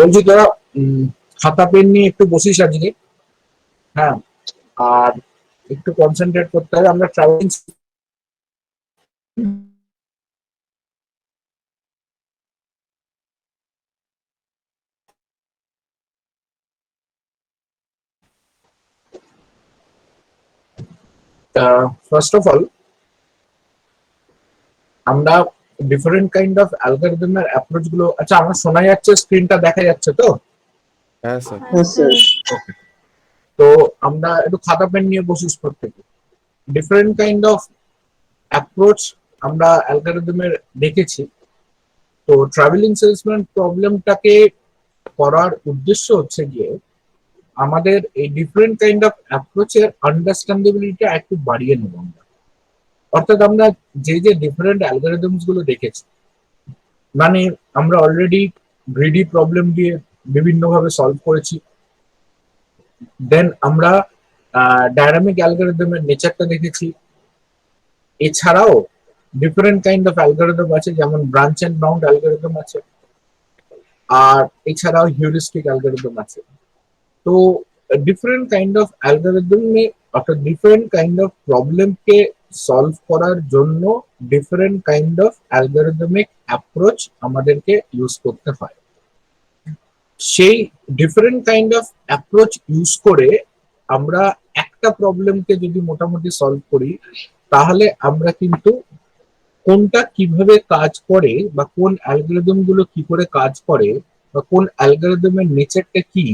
বলছি তোরা খাতা পেন নিয়ে একটু বসিস আজকে। হ্যাঁ, আর একটু কনসেন্ট্রেট করতে হবে। আমরা ট্রাভেলিং ফার্স্ট অফ অল আমরা ডিফারেন্ট কাইন্ড অফ অ্যালগরিদমের অ্যাপ্রোচ গুলো। আচ্ছা, আমার শোনা যাচ্ছে? স্ক্রিনটা দেখা যাচ্ছে তো? হ্যাঁ স্যার। হ্যাঁ স্যার। তো আমরা একটু খাতা পেন নিয়ে বসিস প্রত্যেকে। ডিফারেন্ট কাইন্ড অফ অ্যাপ্রোচ আমরা অ্যালগরিদমের দেখেছি। তো ট্রাভেলিং সেলসম্যান প্রবলেমটাকে করার উদ্দেশ্য হচ্ছে গিয়ে আমাদের এই ডিফারেন্ট কাইন্ড অফ অ্যাপ্রোচের আন্ডারস্ট্যান্ডেবিলিটি একটু বাড়িয়ে নেব আমরা। অর্থাৎ আমরা যে যে ডিফারেন্ট অ্যালগরিদমস গুলো দেখেছি, মানে আমরা অলরেডি গ্রিডি প্রবলেম দিয়ে বিভিন্ন ভাবে সলভ করেছি। দেন আমরা ডায়নামিক অ্যালগরিদমের নেচারটা দেখেছি। এছাড়াও ডিফারেন্ট কাইন্ড অফ অ্যালগরিদম আছে, যেমন ব্রাঞ্চ এন্ড বাউন্ড অ্যালগরিদম আছে, আর এছাড়াও হিউরিস্টিক অ্যালগরিদম আছে। তো ডিফারেন্ট কাইন্ড অফ অ্যালগরিদমে অর্থাৎ ডিফারেন্ট কাইন্ড অফ প্রবলেমকে সলভ করার জন্য different kind of algorithmic approach আমাদেরকে ইউজ করতে হয়। সেই different kind of approach use করে আমরা একটা প্রবলেমকে যদি মোটামুটি সলভ করি, তাহলে আমরা কিন্তু কোনটা কিভাবে কাজ করে বা কোন অ্যালগরিদম গুলো কি করে কাজ করে বা কোন অ্যালগরিদমের নেচারটা কি,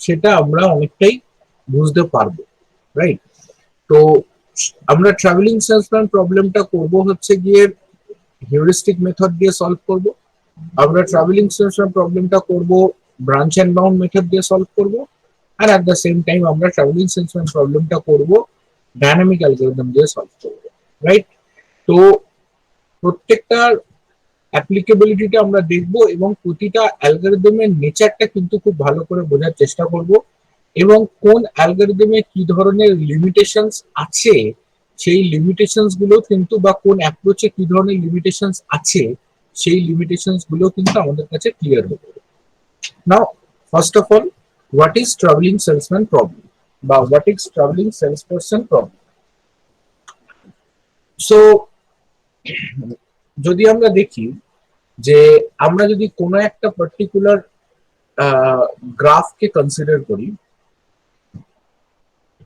সেটা আমরা অনেকটাই বুঝতে পারবো, রাইট? তো আমরা ট্রাভেলিং সেলসম্যান প্রবলেমটা করব হচ্ছে গিয়ে হিউরিস্টিক মেথড দিয়ে সলভ করব। আমরা ট্রাভেলিং সেলসম্যান প্রবলেমটা করব ব্রাঞ্চ এন্ড বাউন্ড মেথড দিয়ে সলভ করব। আর অ্যাট দ্য সেম টাইম আমরা ট্রাভেলিং সেলসম্যান প্রবলেমটা করব ডায়নামিক অ্যালগরিদম দিয়ে সলভ করব, রাইট? তো প্রত্যেকটার অ্যাপ্লিকেবিলিটিটা আমরা দেখব এবং প্রতিটা অ্যালগরিদমের নেচারটা কিন্তু খুব ভালো করে বোঝার চেষ্টা করব, এবং কোন অ্যালগরিদমে কি ধরনের লিমিটেশনস আছে সেই লিমিটেশনস গুলো কিন্তু, বা কোন অ্যাপ্রোচে কি ধরনের লিমিটেশনস আছে সেই লিমিটেশনস গুলো কিন্তু আমাদের কাছে ক্লিয়ার হবে। Now, first of all, what is travelling salesman problem বা what is travelling salesperson problem? So যদি আমরা দেখি যে আমরা যদি কোনো একটা পার্টিকুলার গ্রাফকে কনসিডার করি,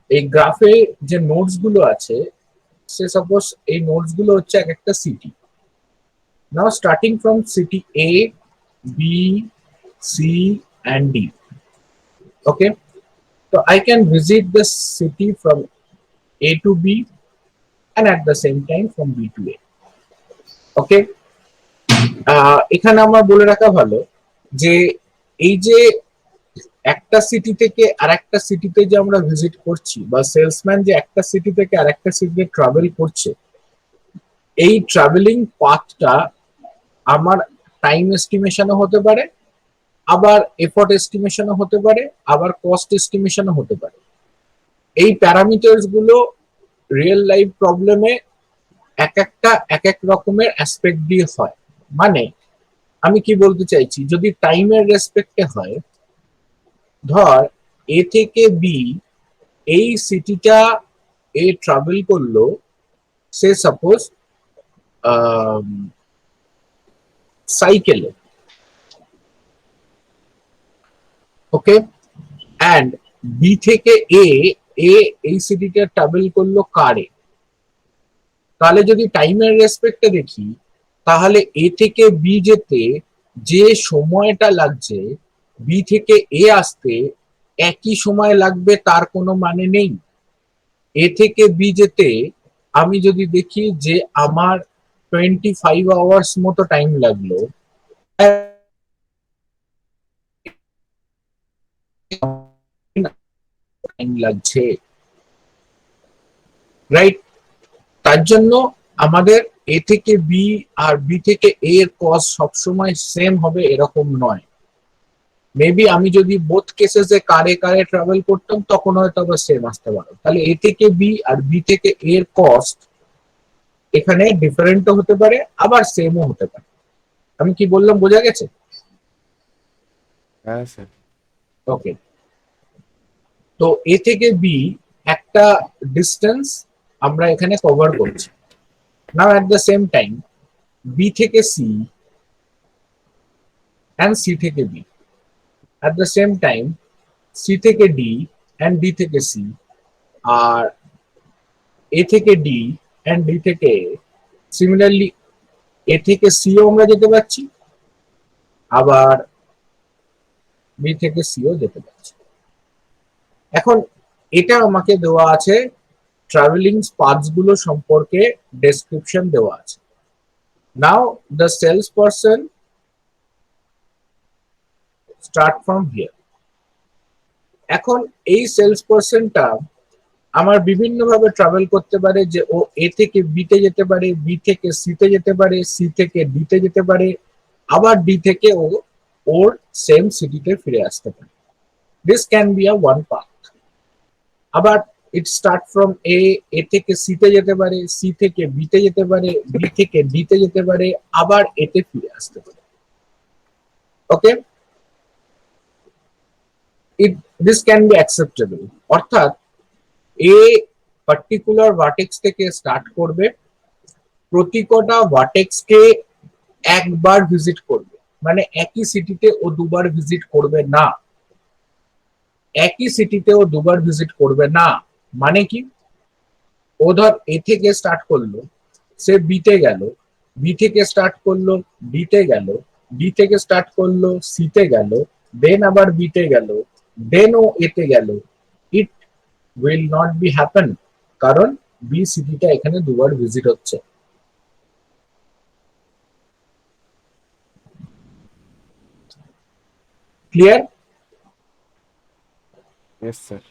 এই গ্রাফে যে নোডস গুলো আছে, সে সাপোজ এই নোডস গুলো হচ্ছে এক একটা city. Now starting from city A, B, C and D, okay? So I can visit the city from A to B and at the same time from B to A. Okay? এখানে আমার বলে রাখা ভালো যে এই যে একটা city থেকে আরেকটা সিটিতে যে আমরা ভিজিট করছি, বা সেলসম্যান যে একটা সিটি থেকে আরেকটা সিটিতে ট্রাভেল করছে, এই ট্রাভেলিং পাথটা আমার টাইম এস্টিমেশনও হতে পারে, আবার এফোর্ট এস্টিমেশনও হতে পারে, আবার কস্ট এস্টিমেশনও হতে পারে। এই প্যারামিটারস গুলো রিয়েল লাইফ প্রবলেমে এক এক রকমের অ্যাসপেক্ট দিয়ে হয়। মানে আমি কি বলতে চাইছি, যদি টাইমের রেসপেক্টে হয়, ধর এ থেকে বি এই সিটিটা এ ট্রাভেল করলো, সে সাপোজ সাইকেলে, ওকে? অ্যান্ড বি থেকে এ এ এই সিটিটা ট্রাভেল করলো কারে। তাহলে যদি টাইমের রেসপেক্টে দেখি, তাহলে এ থেকে বি যেতে যে সময়টা লাগছে বি থেকে এ আসতে একই সময় লাগবে তার কোনো মানে নেই। এ থেকে বি যেতে আমি যদি দেখি যে আমার 25 আওয়ার্স মতো টাইম লাগলো, টাইম লাগছে, রাইট? তার জন্য আমাদের এ থেকে বি আর বি থেকে এ এর কস্ট সবসময় সেম হবে এরকম নয়। মেবি আমি যদি বোথ কেসেসে কারে কারে ট্রাভেল করতাম তখন হয়তো আবার সেম আসতে পারে। তাহলে এ থেকে বি আর বি থেকে এ এর কস্ট এখানে ডিফারেন্টও হতে পারে, আবার সেমও হতে পারে। আমি কি বললাম বোঝা গেছে? হ্যাঁ স্যার। ওকে, তো এ থেকে বি একটা ডিস্টেন্স আমরা এখানে কভার করছি। Now at the same time B থেকে সি অ্যান্ড সি থেকে B, at the same time C থেকে ডি অ্যান্ড ডি থেকে সি, আর এ থেকে ডি অ্যান্ড ডি থেকে এ। সিমিলারলি এ থেকে সিও আমরা যেতে পারছি, আবার বি থেকে সিও যেতে পারছি। এখন এটা আমাকে দেওয়া আছে, ট্রাভেলিং পাথস গুলো সম্পর্কে ডেসক্রিপশন দেওয়া আছে। Now the salesperson start from here. এখন এই সেলস পারসনটা আমার বিভিন্ন ভাবে ট্রাভেল করতে পারে, যে ও এ থেকে বি তে যেতে পারে, বি থেকে সি তে যেতে পারে, সি থেকে ডি তে যেতে পারে, আবার ডি থেকে ও ওর সেম সিটিতে ফিরে আসতে পারে। This can be a one path. আবার ইট স্টার্ট ফ্রম এ, এ থেকে সি তে যেতে পারে, সি থেকে বি তে যেতে পারে, বি থেকে ডি তে যেতে পারে, আবার এতে ফিরে আসতে পারে। ওকে, ইট দিস ক্যান বি অ্যাকসেপ্টেবল। অর্থাৎ এ পার্টিকুলার ভার্টেক্স থেকে স্টার্ট করবে, প্রতি কটা ভার্টেক্স কে একবার ভিজিট করবে, মানে একই সিটিতে ও দুবার ভিজিট করবে না। একই সিটিতে ও দুবার ভিজিট করবে না মানে কি, ও ধর এ থেকে স্টার্ট করলো, সে বিতে গেল, বি থেকে স্টার্ট করলো, ডিতে গেল, ডি থেকে স্টার্ট করলো, সিতে গেল, দেন আবার বিতে গেল, দেন ও এতে গেল। It will not be happen, কারণ বি সিটিটা এখানে দুবার ভিজিট হচ্ছে। ক্লিয়ার? Yes sir.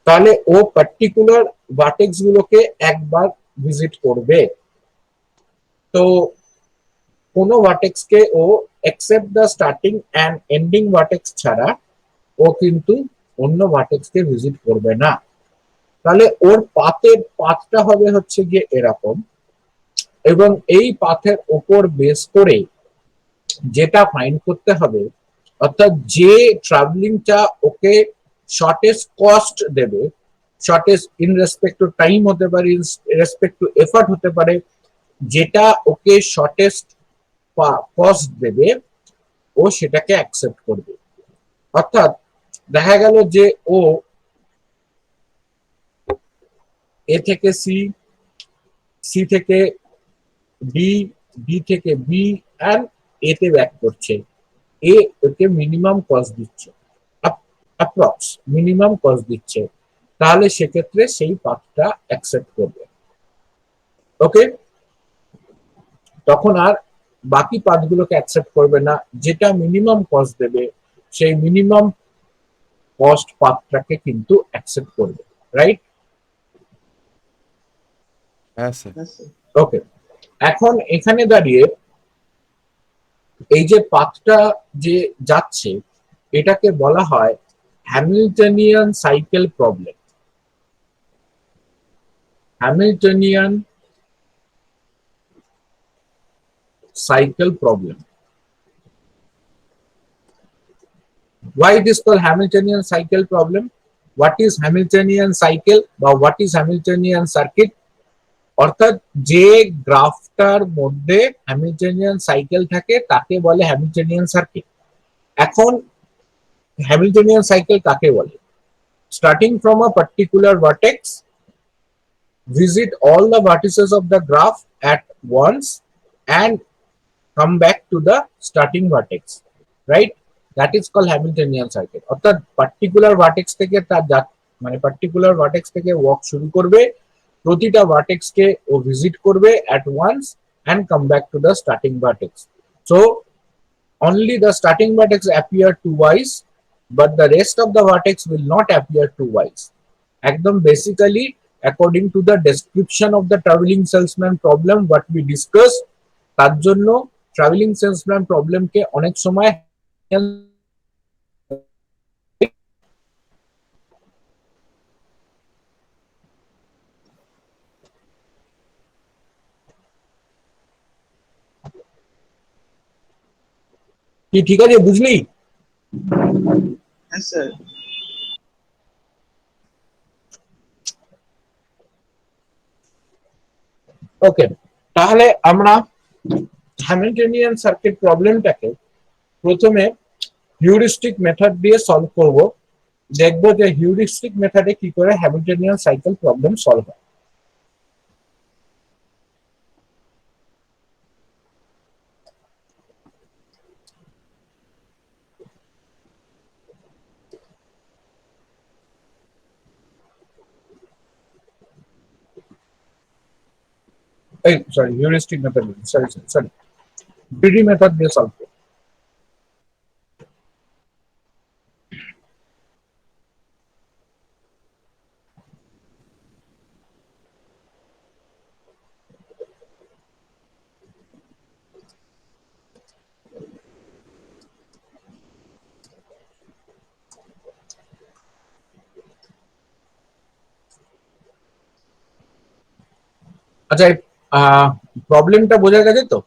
তাহলে ও পার্টিকুলার ভার্টেক্স গুলোকে একবার ভিজিট করবে। তো কোনো ভার্টেক্স কে ও except the starting and ending vertex ছাড়া ও কিন্তু অন্য ভার্টেক্স কে ভিজিট করবে না। তাহলে ওর পাথটা হবে হচ্ছে গিয়ে এরকম, এবং এই পাথের উপর বেস করে যেটা ফাইন্ড করতে হবে, অর্থাৎ যে ট্রাভেলিংটা ওকে শর্টেস্ট কস্ট দেবে, shortest in respect to time হতে পারে, ইন রেসপেক্ট টু এফর্ট হতে পারে, যেটা ওকে শর্টেস্ট কস্ট দেবে, ও সেটাকে অ্যাকসেপ্ট করবে। অর্থাৎ দেখা গেল যে ও এ থেকে সি, সি থেকে ডি, ডি থেকে বি অ্যান্ড এতে ব্যাক করছে, এ ওকে মিনিমাম কস্ট দিচ্ছে, অ্যাপ্রক্স মিনিমাম কস্ট দিচ্ছে, তাহলে সেক্ষেত্রে সেই পাথটা অ্যাকসেপ্ট করবে। ওকে, তখন আর বাকি পাথগুলোকে অ্যাকসেপ্ট করবে না, যেটা মিনিমাম কস্ট দেবে সেই মিনিমাম কস্ট পাথটাকে কিন্তু অ্যাকসেপ্ট করবে। রাইট? হ্যাঁ স্যার। ওকে, এখন এখানে দাঁড়িয়ে এই যে পাথটা যে যাচ্ছে, এটাকে বলা হয় Hamiltonian cycle problem. Hamiltonian cycle problem. Why it is called Hamiltonian cycle problem? What is Hamiltonian cycle বা what is Hamiltonian circuit? অর্থাৎ যে গ্রাফটার মধ্যে হ্যামিল্টনিয়ান সাইকেল থাকে তাকে বলে হ্যামিল্টনিয়ান সার্কিট। এখন হ্যামিল্টনিয়ান সাইকেল কাকে বলে? Starting from a particular vertex, visit all the vertices of the graph at once and come back to the starting vertex, right? That is called Hamiltonian circuit. অর্থাৎ particular vertex থেকে তার মানে particular vertex থেকে walk শুরু করবে, প্রতিটা vertex কে ও visit করবে at once and come back to the starting vertex. So only the starting vertex appear twice, but the rest of the vertex will not appear twice. একদম basically according to the description of the traveling salesman problem what we discussed, তার জন্য travelling salesman প্রবলেমকে অনেক সময় কি ঠিক আছে, বুঝলি? হ্যাঁ স্যার। ওকে, তাহলে আমরা হ্যামিল্টনিয়ান সার্কিট প্রবলেমটাকে প্রথমে হিউরিস্টিক মেথড দিয়ে সলভ করব। দেখবো যে হিউরিস্টিক মেথডে কি করে হ্যামিল্টনিয়ান সাইকেল প্রবলেম সলভ হয়। এই sorry, heuristic method, sorry sorry, greedy method দিয়ে সলভ করব। আচ্ছা, প্রবলেমটা বোঝা গেছে তো?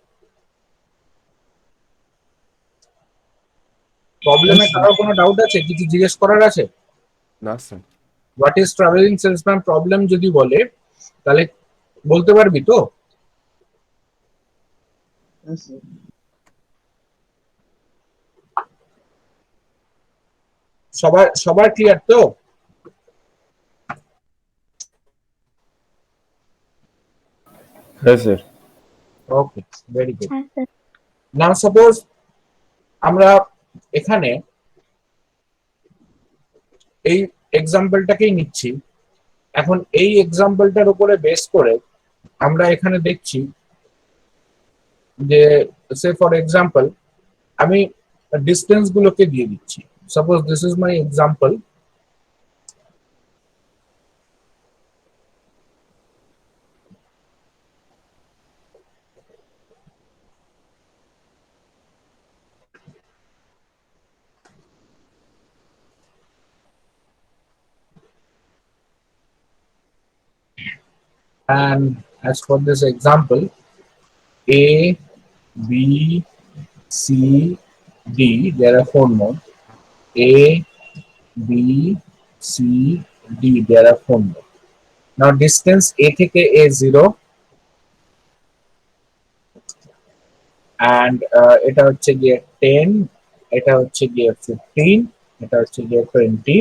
প্রবলেমে কারো কোনো ডাউট আছে, কিছু জিজ্ঞেস করার আছে? না sir. What is travelling salesman problem যদি বলে তাহলে বলতে পারবি তো? হ্যাঁ স্যার। সবার সবার ক্লিয়ার তো? হ্যাঁ স্যার। ওকে, ভেরি গুড। হ্যাঁ স্যার। নাও সাপোজ আমরা এখানে এই এক্সাম্পলটাকেই নিচ্ছি। এখন এই এক্সাম্পলটার উপরে বেস করে আমরা এখানে দেখছি যে সে ফর এক্সাম্পল আমি ডিস্টেন্স গুলোকে দিয়ে দিচ্ছি। Suppose this is my example. And as for this example, A, B, C, D, there are four nodes. A, B, C, D, there are four nodes. Now distance A থেকে A 0 and এটা হচ্ছে গিয়ে 10, এটা হচ্ছে গিয়ে 15, এটা হচ্ছে গিয়ে 20.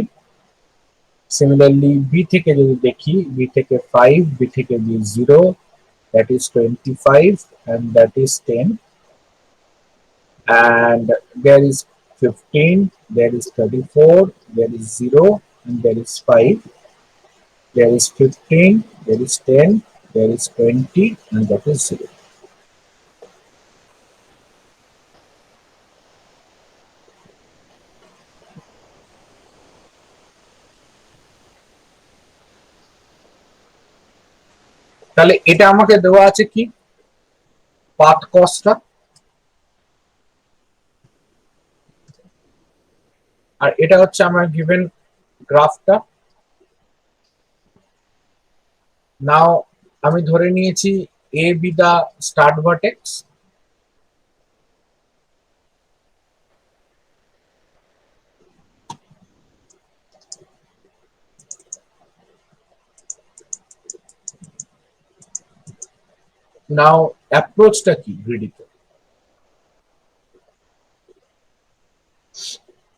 Similarly B থেকে যদি দেখি, B থেকে 5, B থেকে B 0, that is 25 and that is 10, and there is 15, there is 34, there is 0 and there is 5, there is 15, there is 10, there is 20 and that is 0. তাহলে এটা আমাকে দেওয়া আছে কি, পাথ কস্টটা, আর এটা হচ্ছে আমার গিভেন গ্রাফটা। নাও আমি ধরে নিয়েছি A B the start vertex, নাও অ্যাপ্রোচটা কি গ্রিডিতে।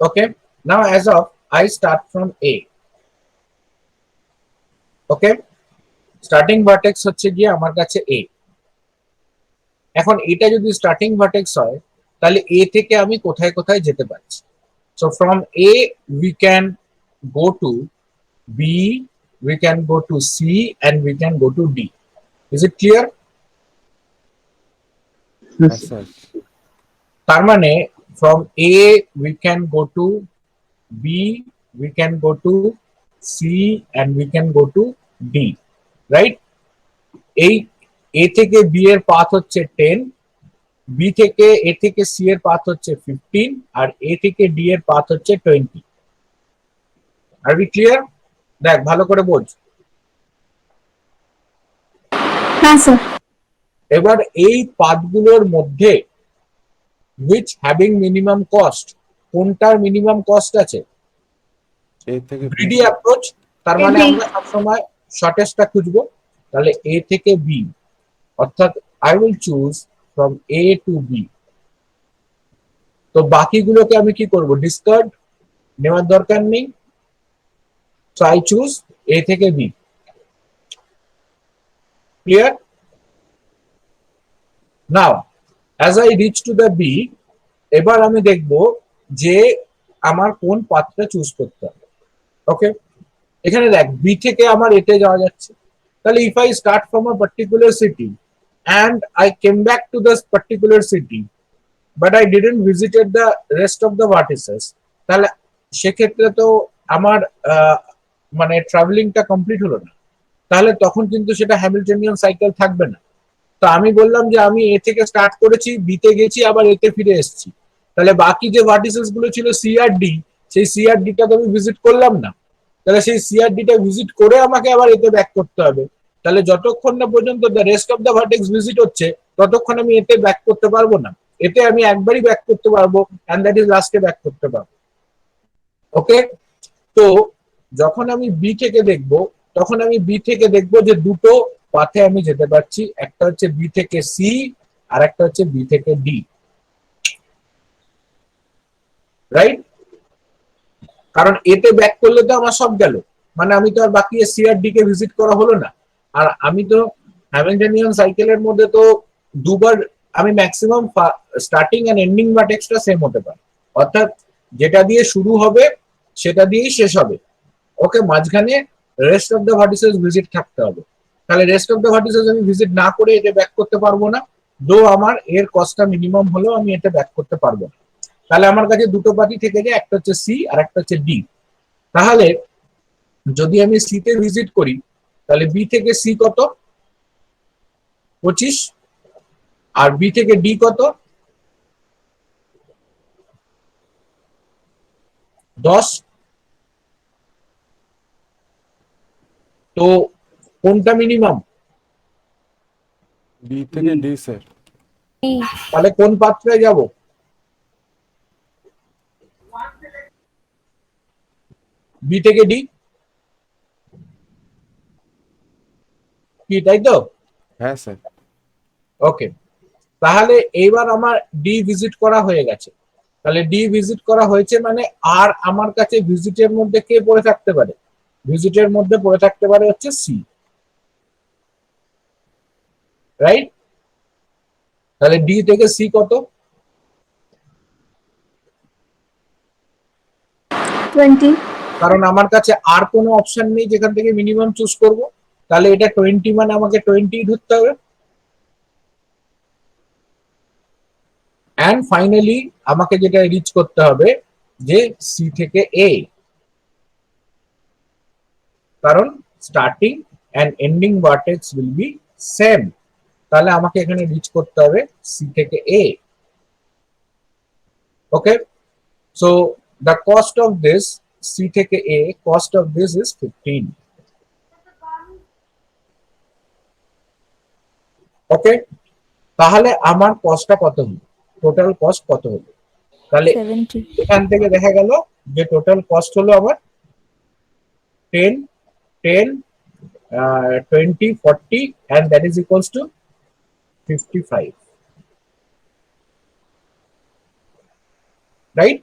Okay, now as of I start from A. Okay, starting vertex হচ্ছে গিয়ে আমার কাছে A। এখন এটা যদি স্টার্টিং ভার্টেক্স হয় তাহলে A থেকে আমি কোথায় কোথায় যেতে পারছি। So from A we can go to B, we can go to C and we can go to D. Is it clear? হ্যাঁ স্যার। তার মানে from A we can go to B, we can go to C and we can go to D, right? এই A থেকে B এর path হচ্ছে 10, B থেকে A থেকে C এর পাথ হচ্ছে 15 আর A থেকে D এর পাথ হচ্ছে 20. আর বি ক্লিয়ার? দেখ ভালো করে বোঝ। হ্যাঁ স্যার। এবার এই পাথগুলোর মধ্যে which having minimum cost, কোনটার মিনিমাম কস্ট আছে? এ থেকে বি গ্রিডি স্যার। অ্যাপ্রোচ, তার মানে আমরা সবসময় শর্টেস্টটা খুঁজবো। তাহলে এ থেকে বি, অর্থাৎ I will choose from A to B. তো বাকিগুলোকে আমি কি করব? ডিসকার্ড, নেওয়ার দরকার নেই। সো আই চুজ এ থেকে B. Clear? Now as I reach to the B, এবার আমি দেখব যে আমার কোন পাথটা চুজ করতে হবে। ওকে, এখানে দেখ বি থেকে আমার এতে যাওয়া যাচ্ছে। তাহলে if I start from a particular city and I came back to this particular city but I didn't visited the rest of the vertices, তাহলে সেক্ষেত্রে তো আমার মানে ট্রাভেলিংটা কমপ্লিট হলো না। তাহলে তখন কিন্তু সেটা হ্যামিল্টনিয়ান সাইকেল থাকবে না। তো আমি বললাম যে আমি এ থেকে স্টার্ট করেছি, বি তে গেছি, আবার এতে ফিরে এসেছি। তাহলে বাকি যে ভার্টিসেস গুলো ছিল সি আর ডি, সেই সি আর ডিটা তো আমি ভিজিট করলাম না। তাহলে সেই সি আর ডিটা ভিজিট করে আমাকে আবার এতে ব্যাক করতে হবে। তাহলে যতক্ষণ না পর্যন্ত the rest of the vertex visit হচ্ছে, ততক্ষণ আমি এতে ব্যাক করতে পারবো না। এতে আমি একবারই ব্যাক করতে পারবো, এন্ড দ্যাট ইজ লাস্টে ব্যাক করতে পারবো। ওকে, তো যখন আমি বি থেকে দেখব, তখন আমি বি থেকে দেখব যে দুটো পাথে আমি যেতে পারছি, একটা হচ্ছে বি থেকে সি আর একটা হচ্ছে বি থেকে ডি। রাইট? কারণ এতে ব্যাক করলে তো আমার সব গেল, মানে আমি তো আর বাকি সি আর ডি কে ভিজিট করা হলো না। আর আমি তো হ্যামিল্টনিয়ান সাইকেলের মধ্যে তো দুবার আমি ম্যাক্সিমাম স্টার্টিং এন্ড এন্ডিং ভার্টেক্সটা সেম হতে পারে, অর্থাৎ যেটা দিয়ে শুরু হবে সেটা দিয়েই শেষ হবে। ওকে, মাঝখানে rest of the vertices visit থাকতে হবে। তাহলে রেস্ট অফ দ্য ভার্টিসেস আমি ভিজিট না করে এতে ব্যাক করতে পারবো না, দো আমার এর কস্টটা মিনিমাম হলেও আমি এতে ব্যাক করতে পারবো না। তাহলে আমার কাছে দুটো পাতি থেকে যায়, একটা হচ্ছে সি আর একটা হচ্ছে ডি। তাহলে যদি আমি সি তে ভিজিট করি, তাহলে বি থেকে সি কত? 25। আর বি থেকে ডি কত? 10। তো কোনটা মিনিমাম? বি থেকে ডি স্যার। তাহলে কোন পাত্রে যাব? বি থেকে ডি, কি তাই তো? হ্যাঁ স্যার। ওকে, তাহলে এইবার আমার ডি ভিজিট করা হয়ে গেছে। তাহলে ডি ভিজিট করা হয়েছে মানে আর আমার কাছে ভিজিটের মধ্যে কে পড়ে থাকতে পারে? ভিজিটের মধ্যে পড়ে থাকতে পারে হচ্ছে সি। রাইট? তাহলে ডি থেকে সি কত? 20। কারণ আমার কাছে আর কোনো অপশন নেই যেখান থেকে মিনিমাম চুজ করব। তাহলে এটা 20 মানে আমাকে 20 ধরতে হবে। এন্ড ফাইনালি আমাকে যেটা রিচ করতে হবে যে সি থেকে এ, কারণ starting and ending vertex will be same. তাহলে আমাকে এখানে রিচ করতে হবে সি থেকে A. Okay, so the cost of this, C থেকে A cost of this is 15। Okay, তাহলে আমার কস্টটা কত হলো? টোটাল কস্ট কত হলো? তাহলে 70। এখান থেকে দেখা গেল যে টোটাল কস্ট হলো আমার 10, 10, 20, 40 and that is equals to 55. Right?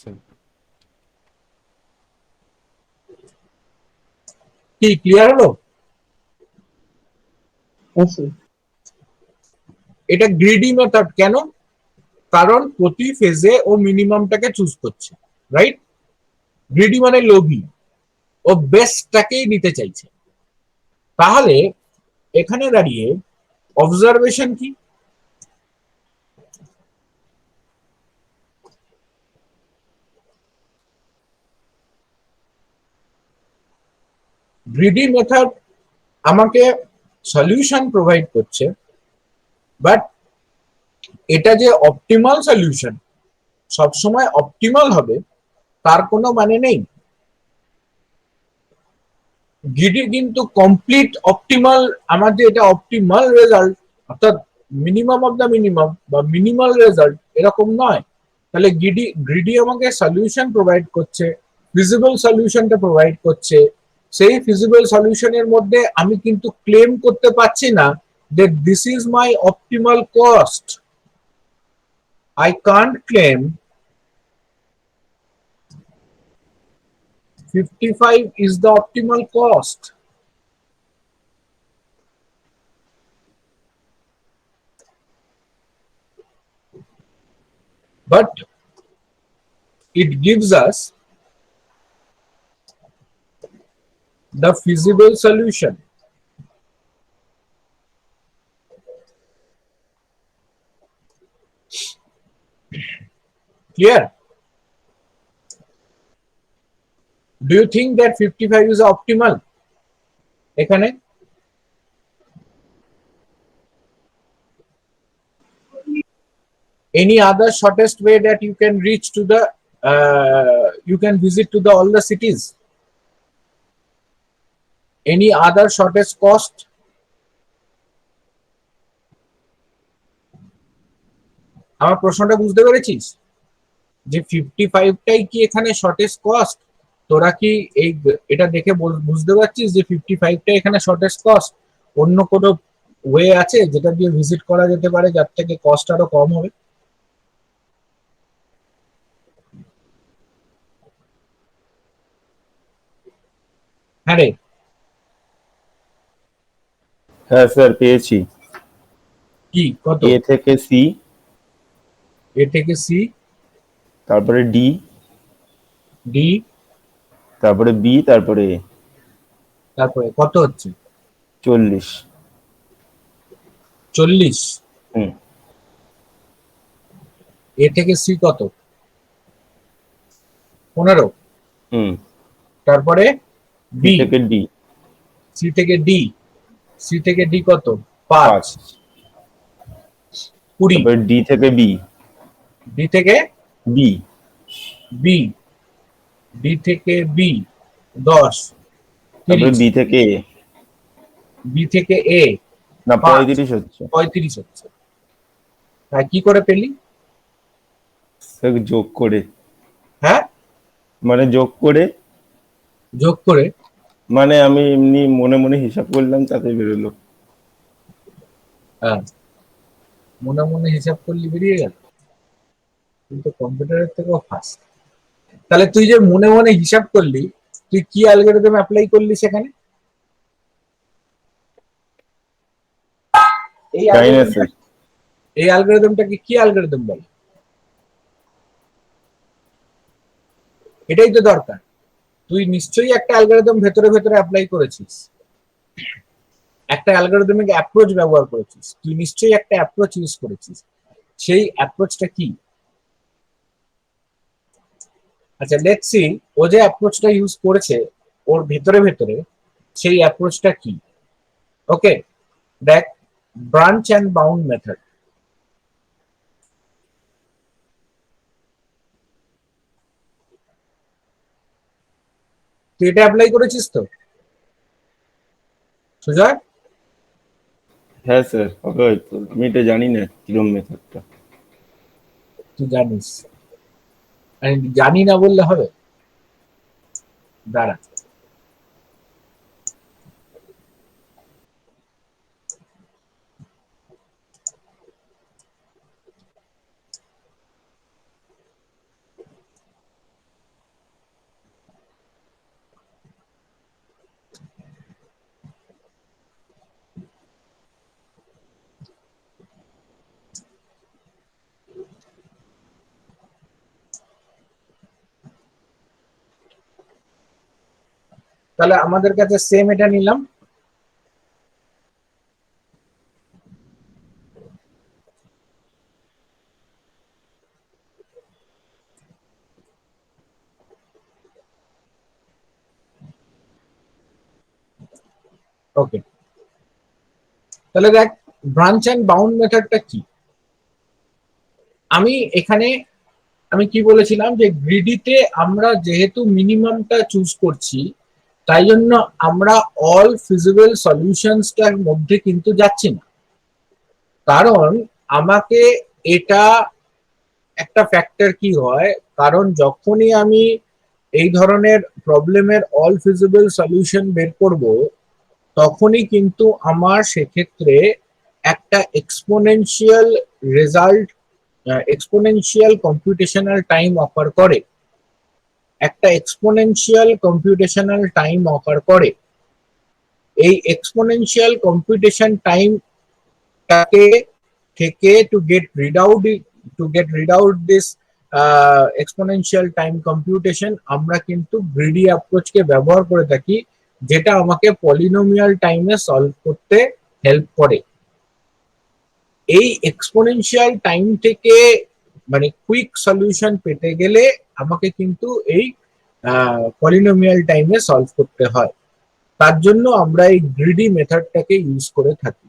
Sir. কি ক্লিয়ার হলো? এটা গ্রিডি মেথড কেন? কারণ প্রতি ফেজে ও মিনিমামটাকে চুজ করছে। রাইট? গ্রিডি মানে লোভী, ও বেস্টটাকেই নিতে চাইছে। তাহলে এখানে দাঁড়িয়ে অবজারভেশন কি? গ্রিডি মেথড আমাকে সলিউশন প্রোভাইড করছে, বাট এটা যে অপটিমাল সলিউশন, সবসময় অপটিমাল হবে তার কোনো মানে নেই। গ্রিডি কিন্তু কমপ্লিট অপটিমাল, আমার যে এটা অপটিমাল রেজাল্ট, অর্থাৎ মিনিমাম অফ দ্য মিনিমাম বা মিনিমাল রেজাল্ট এরকম নয়। তাহলে গ্রিডি আমাকে সলিউশন প্রোভাইড করছে, ফিজিবল সলিউশনটা প্রোভাইড করছে। সেই ফিজিবল সলিউশনের মধ্যে আমি কিন্তু ক্লেম করতে পারছি না যে this is my optimal cost. I can't claim 55 is the optimal cost. But it gives us the feasible solution. Clear? Do you think that 55 is optimal? এখানে any other shortest way that you can reach to the you can visit to the all the cities? Any other shortest cost? আমার প্রশ্নটা বুঝতে পেরেছিস যে 55টাই কি এখানে shortest cost? তোরা কি এই এটা দেখে বুঝতে পারছিস যে 55টা এখানে শর্টেস্ট কস্ট? অন্য কোনো ওয়ে আছে যেটা দিয়ে ভিজিট করা যেতে পারে যার থেকে কস্ট আরো কম হবে? হ্যাঁ রে, হ্যাঁ স্যার পেয়েছি। কি কত? এ থেকে সি, এ থেকে সি, তারপরে ডি, ডি, তারপরে বি, তারপরে এ। তারপরে কত হচ্ছে? 40। 40। হুম। এ থেকে সি কত? 15। হুম। তারপরে বি বি, থেকে ডি, সি থেকে ডি, সি থেকে ডি কত? 5। 5। 20। তারপরে ডি থেকে বি, ডি থেকে বি, বি, ডি থেকে বি 10, তারপরে 30, বি থেকে এ। বি থেকে এ না 5, 35 হচ্ছে। 35 হচ্ছে। তাই কি করে পেলি? স্যার যোগ করে, হ্যাঁ, মানে যোগ করে, যোগ করে। মানে আমি এমনি মনে মনে হিসাব করলাম তাতে বেরোলো। হ্যাঁ, মনে মনে হিসাব করলি বেরিয়ে গেল। কিন্তু কম্পিউটারের থেকেও ফাস্ট। তাহলে তুই যে মনে মনে হিসাব করলি, তুই কি অ্যালগরিদম অ্যাপ্লাই করলি সেখানে? এই জানি না অ্যালগরিদমটা, স্যার। এই অ্যালগরিদমটাকে কি অ্যালগরিদম বলে? এটাই তো দরকার। তুই নিশ্চয়ই একটা অ্যালগরিদম ভেতরে ভেতরে অ্যাপ্লাই করেছিস, একটা অ্যালগরিদমিক অ্যাপ্রোচ ব্যবহার করেছিস, তুই নিশ্চয়ই একটা অ্যাপ্রোচ ইউজ করেছিস। সেই অ্যাপ্রোচটা কি? আচ্ছা, লেটস সি ও যে অ্যাপ্রোচটা ইউজ করেছে ওর ভেতরে ভেতরে সেই অ্যাপ্রোচটা কি। ওকে, দেখ, ব্রাঞ্চ অ্যান্ড বাউন্ড মেথড। তুই এটা অ্যাপ্লাই করেছিস তো সুজয়? হ্যাঁ স্যার হবে হয়তো, আমি এটা জানি না কিরম মেথডটা। তুই জানিস, আমি জানি না বললে হবে? দাঁড়া, তাহলে আমাদের কাছে সেম এটা নিলাম। ওকে, তাহলে দেখ, ব্রাঞ্চ অ্যান্ড বাউন্ড মেথডটা কি। আমি এখানে আমি কি বলেছিলাম যে গ্রিডিতে আমরা যেহেতু মিনিমামটা চুজ করছি, তাই জন্য আমরা অল ফিজিবল সলিউশনসটার মধ্যে কিন্তু যাচ্ছি না। কারণ আমাকে এটা একটা ফ্যাক্টর কি হয়, কারণ যখনই আমি এই ধরনের প্রবলেমের অল ফিজিবল সলিউশন বের করব, তখনই কিন্তু আমার সেক্ষেত্রে একটা exponential result, exponential computational time offer করে, একটা এক্সপোনেনশিয়াল কম্পিউটেশনাল টাইম অফার করে। এই এক্সপোনেনশিয়াল কম্পিউটেশন টাইমটাকে থেকে to get rid out this exponential time computation, আমরা কিন্তু গ্রিডি অ্যাপ্রোচকে ব্যবহার করে থাকি, যেটা আমাকে পলিনোমিয়াল টাইমে সলভ করতে হেল্প করে। এই এক্সপোনেনশিয়াল টাইম থেকে মানে কুইক সলিউশন পেতে গেলে আমাকে কিন্তু এই পলিনোমিয়াল টাইমে সলভ করতে হয়। তার জন্য আমরা এই গ্রিডি মেথডটাকে ইউজ করে থাকি,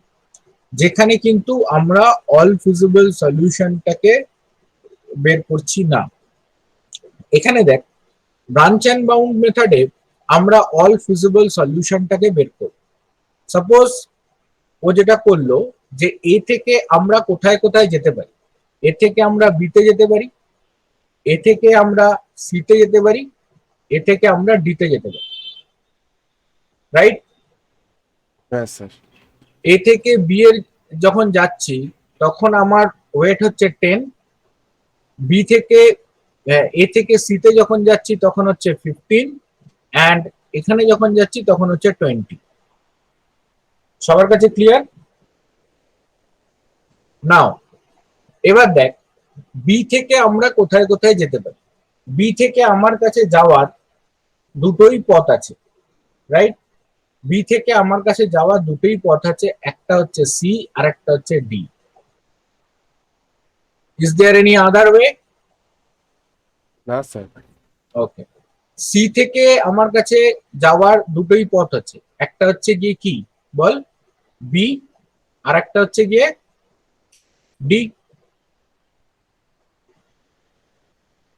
যেখানে কিন্তু আমরা অল ফিজিবল সলিউশনটাকে বের করছি না। এখানে দেখ, ব্রাঞ্চ অ্যান্ড বাউন্ড মেথডে আমরা অল ফিজিবল সলিউশনটাকে বের করব। সাপোজ ও যেটা করলো যে এ থেকে আমরা কোথায় কোথায় যেতে পারি, এ থেকে আমরা বিতে যেতে পারি, এ থেকে আমরা সিতে যেতে পারি, এ থেকে আমরা ডিতে যেতে পারি, রাইট? হ্যাঁ স্যার। এ থেকে বি এর যখন যাচ্ছি তখন আমার ওয়েট হচ্ছে 10, বি থেকে এ থেকে সিতে যখন যাচ্ছি তখন হচ্ছে 15, অ্যান্ড এখানে যখন যাচ্ছি তখন হচ্ছে 20। সবার কাছে ক্লিয়ার? নাও এবার দেখ, বি থেকে আমরা কোথায় কোথায় যেতে পারি। বি থেকে আমার কাছে যাওয়ার দুটোই পথ আছে, রাইট? বি থেকে আমার কাছে যাওয়ার দুটোই পথ আছে, একটা হচ্ছে সি আর একটা হচ্ছে D. Is there any other way? না স্যার। ওকে, সি থেকে আমার কাছে যাওয়ার দুটোই পথ আছে, একটা হচ্ছে গিয়ে কি বল, বি, আর একটা হচ্ছে গিয়ে ডি,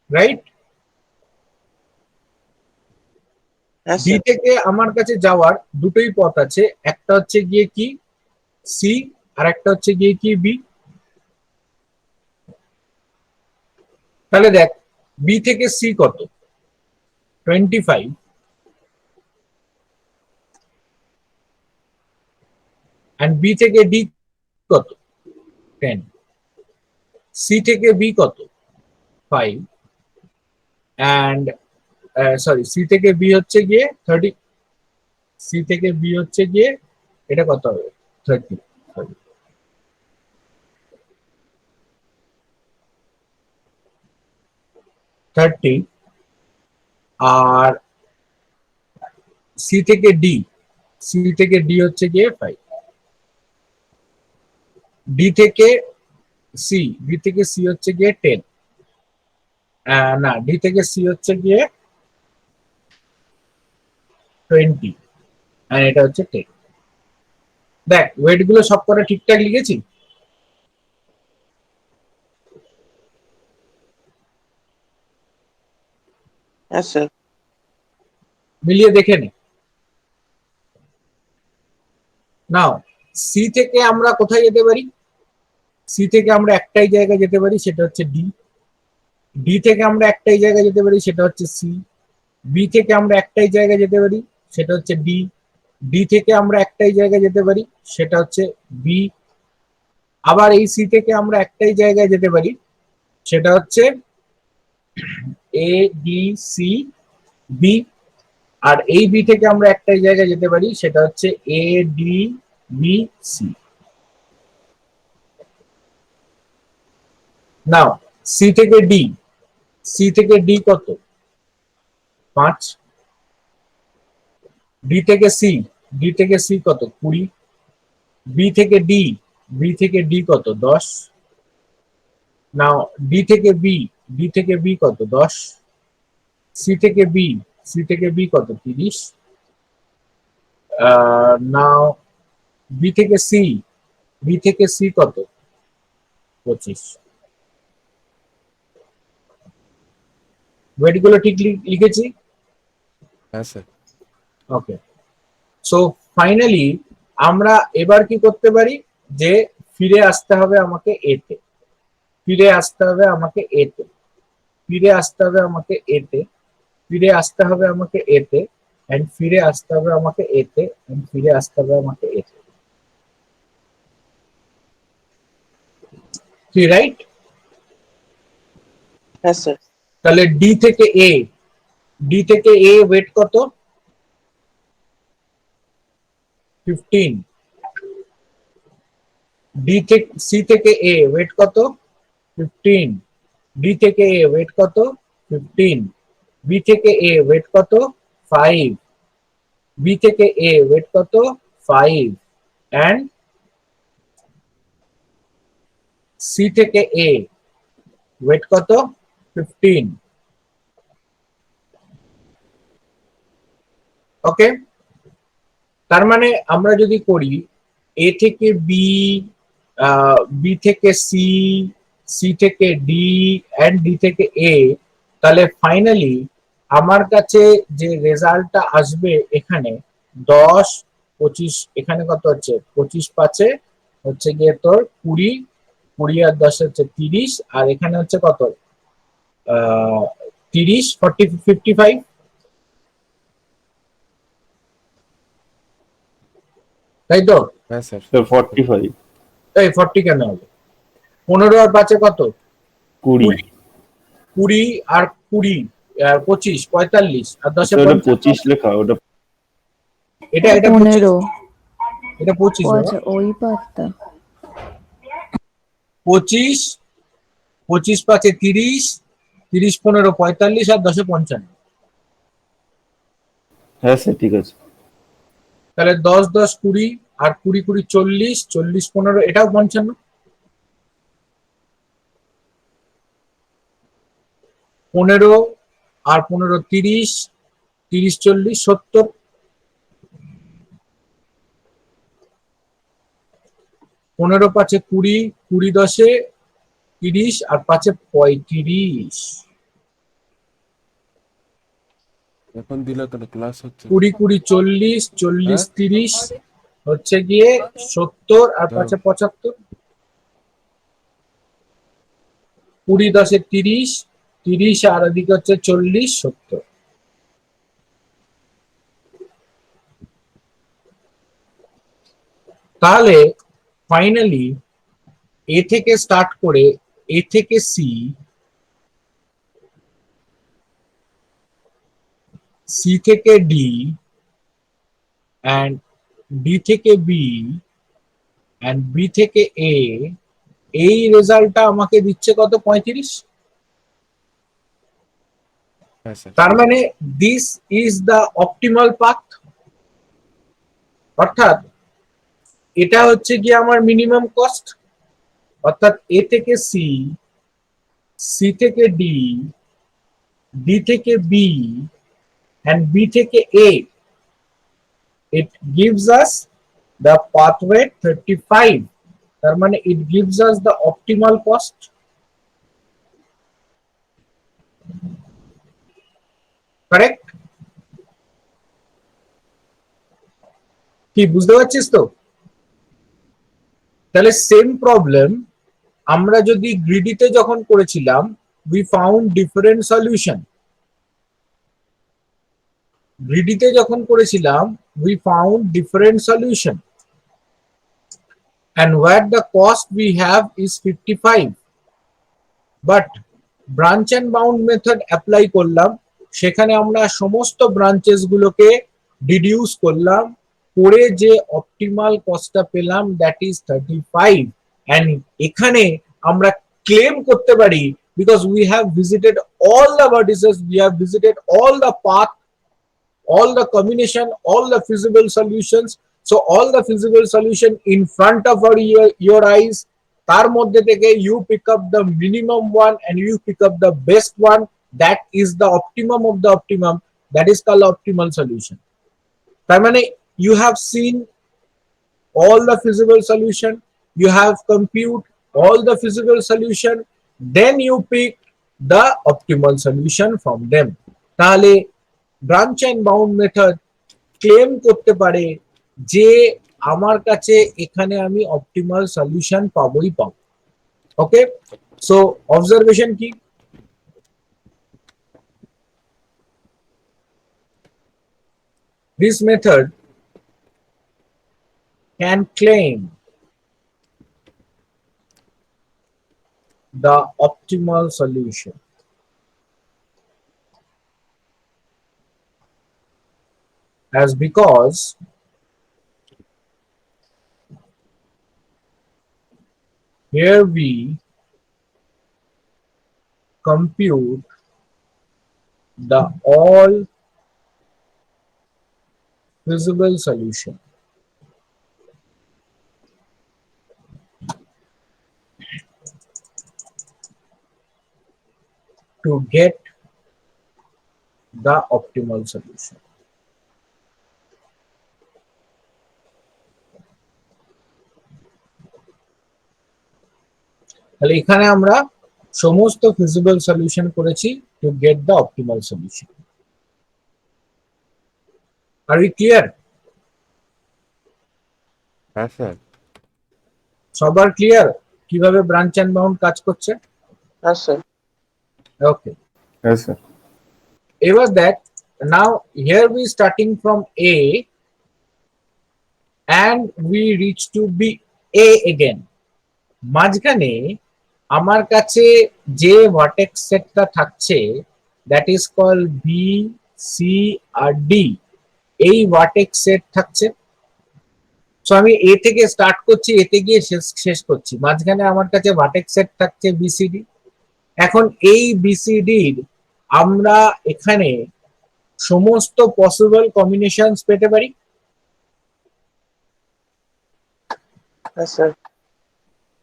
রাইট? হ্যাঁ ডি স্যার। থেকে আমার কাছে যাওয়ার দুটোই পথ আছে, একটা হচ্ছে গিয়ে কি সি আর একটা হচ্ছে গিয়ে কি বি। তাহলে দেখ, বি থেকে সি কত? 25, and বি থেকে ডি কত? 10, সি থেকে বি কত? 5, and সরি, সি থেকে বি হচ্ছে গিয়ে 30, সি থেকে বি হচ্ছে গিয়ে এটা কত হবে? 30, sorry, 30, আর সি থেকে ডি, সি থেকে ডি হচ্ছে গিয়ে 5, ডি থেকে সি, ডি থেকে সি হচ্ছে গিয়ে 10, না, ডি থেকে সি হচ্ছে গিয়ে 20, আর এটা হচ্ছে 10। দেখ, ওয়েট গুলো সব কটা ঠিকঠাক লিখেছি? হ্যাঁ স্যার। মিলিয়ে দেখে নে। নাও, সি থেকে আমরা কোথায় যেতে পারি? সি থেকে আমরা একটাই জায়গায় যেতে পারি, সেটা হচ্ছে ডি। ডি থেকে আমরা একটাই জায়গায় যেতে পারি, সেটা হচ্ছে সি। বি থেকে আমরা একটাই জায়গায় যেতে পারি, সেটা হচ্ছে ডি। ডি থেকে আমরা একটাই জায়গায় যেতে পারি, সেটা হচ্ছে বি। আবার এই সি থেকে আমরা একটাই জায়গায় যেতে পারি, সেটা হচ্ছে এ বি সি বি। আর এই বি থেকে আমরা একটাই জায়গায় যেতে পারি, সেটা হচ্ছে A D B C. Now, C থেকে ডি, সি থেকে ডি কত? 5। ডি থেকে সি, ডি থেকে সি কত? 20। বি থেকে ডি, বি থেকে ডি কত? 10। নাও, ডি থেকে বি, ডি থেকে বি কত? 10। সি থেকে বি, সি থেকে বি কত? 30। নাও, বি থেকে সি, বি থেকে সি কত? 25। ওয়েট গুলো ঠিক লিখেছি? হ্যাঁ স্যার। ওকে, সো ফাইনালি আমরা এবার কি করতে পারি, যে ফিরে আসতে হবে আমাকে এতে, ফিরে আসতে হবে আমাকে এতে, ফিরে আসতে হবে আমাকে এতে, ফিরে আসতে হবে আমাকে এতে, এন্ড ফিরে আসতে হবে আমাকে এতে, এন্ড ফিরে আসতে হবে আমাকে এতে। কি রাইট? হ্যাঁ স্যার। তাহলে ডি থেকে এ, ডি থেকে এ ওয়েট কত? 15। ডি থেকে সি থেকে এ ওয়েট কত? 15। ডি থেকে এ ওয়েট কত? 15। বি থেকে এ ওয়েট কত? 5। বি থেকে এ ওয়েট কত? 5। এন্ড সি থেকে এ ওয়েট কত? 15। ওকে, তার মানে আমরা যদি করি এ থেকে বি, বি থেকে সি, সি থেকে ডি এন্ড ডি থেকে এ, তাহলে ফাইনালি আমার কাছে যে রেজাল্টটা আসবে এখানে 10, 25, এখানে কত হচ্ছে 25 5 হচ্ছে গিয়ে তোর 20, 20 আর 10 হচ্ছে 30, আর এখানে হচ্ছে কত 30, 40, 55, তাই তো? হ্যাঁ স্যার। স্যার 45, এই 40 কেন হবে? 15 আর 5 কত? 20। 20 আর 20, 25, 45 আর 10 স্যার ওটা 25 লেখা, ওটা এটা এটা 15 এটা 25 ও বাবা। আচ্ছা ওই পার্টটা 25, 25 5 30, 30 15 45 আর 10 55। হ্যাঁ স্যার ঠিক আছে। তাহলে 10 10 20 আর 20 20 40, 40 15 এটাও 55। 15 আর 15 30, 30 40 70। 15 5 20, 20 10 30 আর 5 35। এখন দিলে কেন ক্লাস হচ্ছে? 20 20 40, 40 হ্যাঁ? 30 হচ্ছে গিয়ে 70 আর 5 75। 20 10 30, 30 আর এদিকে হচ্ছে 40 70। তাহলে ফাইনালি এ থেকে স্টার্ট করে এ থেকে সি, সি থেকে ডি এন্ড ডি থেকে বি এন্ড বি থেকে এ, এই রেজাল্টটা আমাকে দিচ্ছে কত? 35। হ্যাঁ স্যার। তার মানে this is the optimal path, অর্থাৎ এটা হচ্ছে গিয়ে আমার মিনিমাম কস্ট, অর্থাৎ এ থেকে সি, সি থেকে ডি, ডি থেকে বি এন্ড বি থেকে এ, it gives us the pathway 35। তার মানে it gives us the optimal cost। Correct? কি বুঝতে পারছিস তো? তাহলে সেম প্রবলেম আমরা যদি গ্রিডিতে যখন করেছিলাম, we found different solution। গ্রিডিতে যখন করেছিলাম we found different solution and where the cost we have is 55, but branch and bound method apply করলাম, সেখানে আমরা সমস্ত ব্রাঞ্চেস গুলোকে ডিডিউস করলাম, করে যে অপটিমাল কস্টটা পেলাম দ্যাট ইজ 35। এন্ড এখানে আমরা ক্লেম করতে পারি because we have visited all the vertices, we have visited all the path, all the combination, all the feasible solutions, so all the feasible solution in front of your eyes, তার মধ্যে থেকে you pick up the minimum one and you pick up the best one, that is the optimum of the optimum, that is called optimal solution। তার মানে you have seen all the feasible solution, you have compute all the feasible solution, then you pick the optimal solution from them। তাহলে branch and bound method claim করতে পারে যে আমার কাছে এখানে আমি অপটিমাল সলিউশন পাবোই পাবো। ওকে, সো অবজারভেশন কি? This method can claim the optimal solution as because here we compute the all feasible solution. To get the optimal solution. তাহলে এখানে আমরা সমস্ত ফিজিবল সলিউশন করেছি to get the optimal solution. আর we clear? হ্যাঁ sir. সবার clear কিভাবে branch and bound কাজ করছে? Yes, sir. ওকে, হ্যাঁ স্যার। এবার দেখ, now here we starting from A and we reach to B, A again. মাঝখানে আমার কাছে যে ভার্টেক্স সেটটা থাকছে that is call B, C আর ডি, এই ভার্টেক্স সেট থাকছে। সো আমি এ থেকে স্টার্ট করছি, এতে গিয়ে শেষ করছি, মাঝখানে আমার কাছে ভার্টেক্স সেট থাকছে বিসিডি। এখন এই বিসিডির আমরা এখানে সমস্ত পসিবল কম্বিনেশনস পেতে পারি। Yes, sir.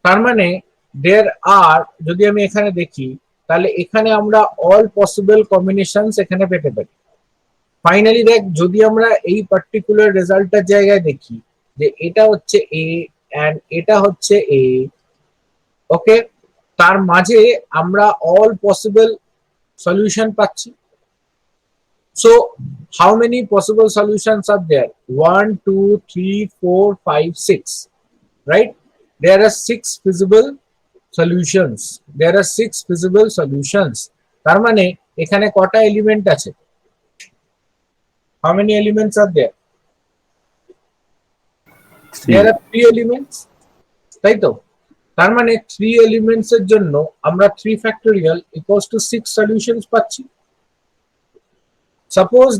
তার মানে দেয়ার আর, যদি আমি এখানে দেখি তাহলে এখানে আমরা অল পসিবল কম্বিনেশনস এখানে পেতে পারি। ফাইনালি দেখ, যদি আমরা এই পার্টিকুলার রেজাল্টটার জায়গায় দেখি যে এটা হচ্ছে এ এন্ড এটা হচ্ছে এ, ওকে, তার মাঝে আমরা অল পসিবল সলিউশন পাচ্ছি। So how many possible solutions are there? 1, 2, 3, 4, 5, 6, right? There are 6 feasible solutions. There are 6 feasible solutions. তার মানে এখানে কটা এলিমেন্ট আছে? How many elements are there? There are 3 elements, তাই তো? তার মানে 3 elements এর জন্য আমরা 3 factorial equals to 6 solutions পাচ্ছি। Suppose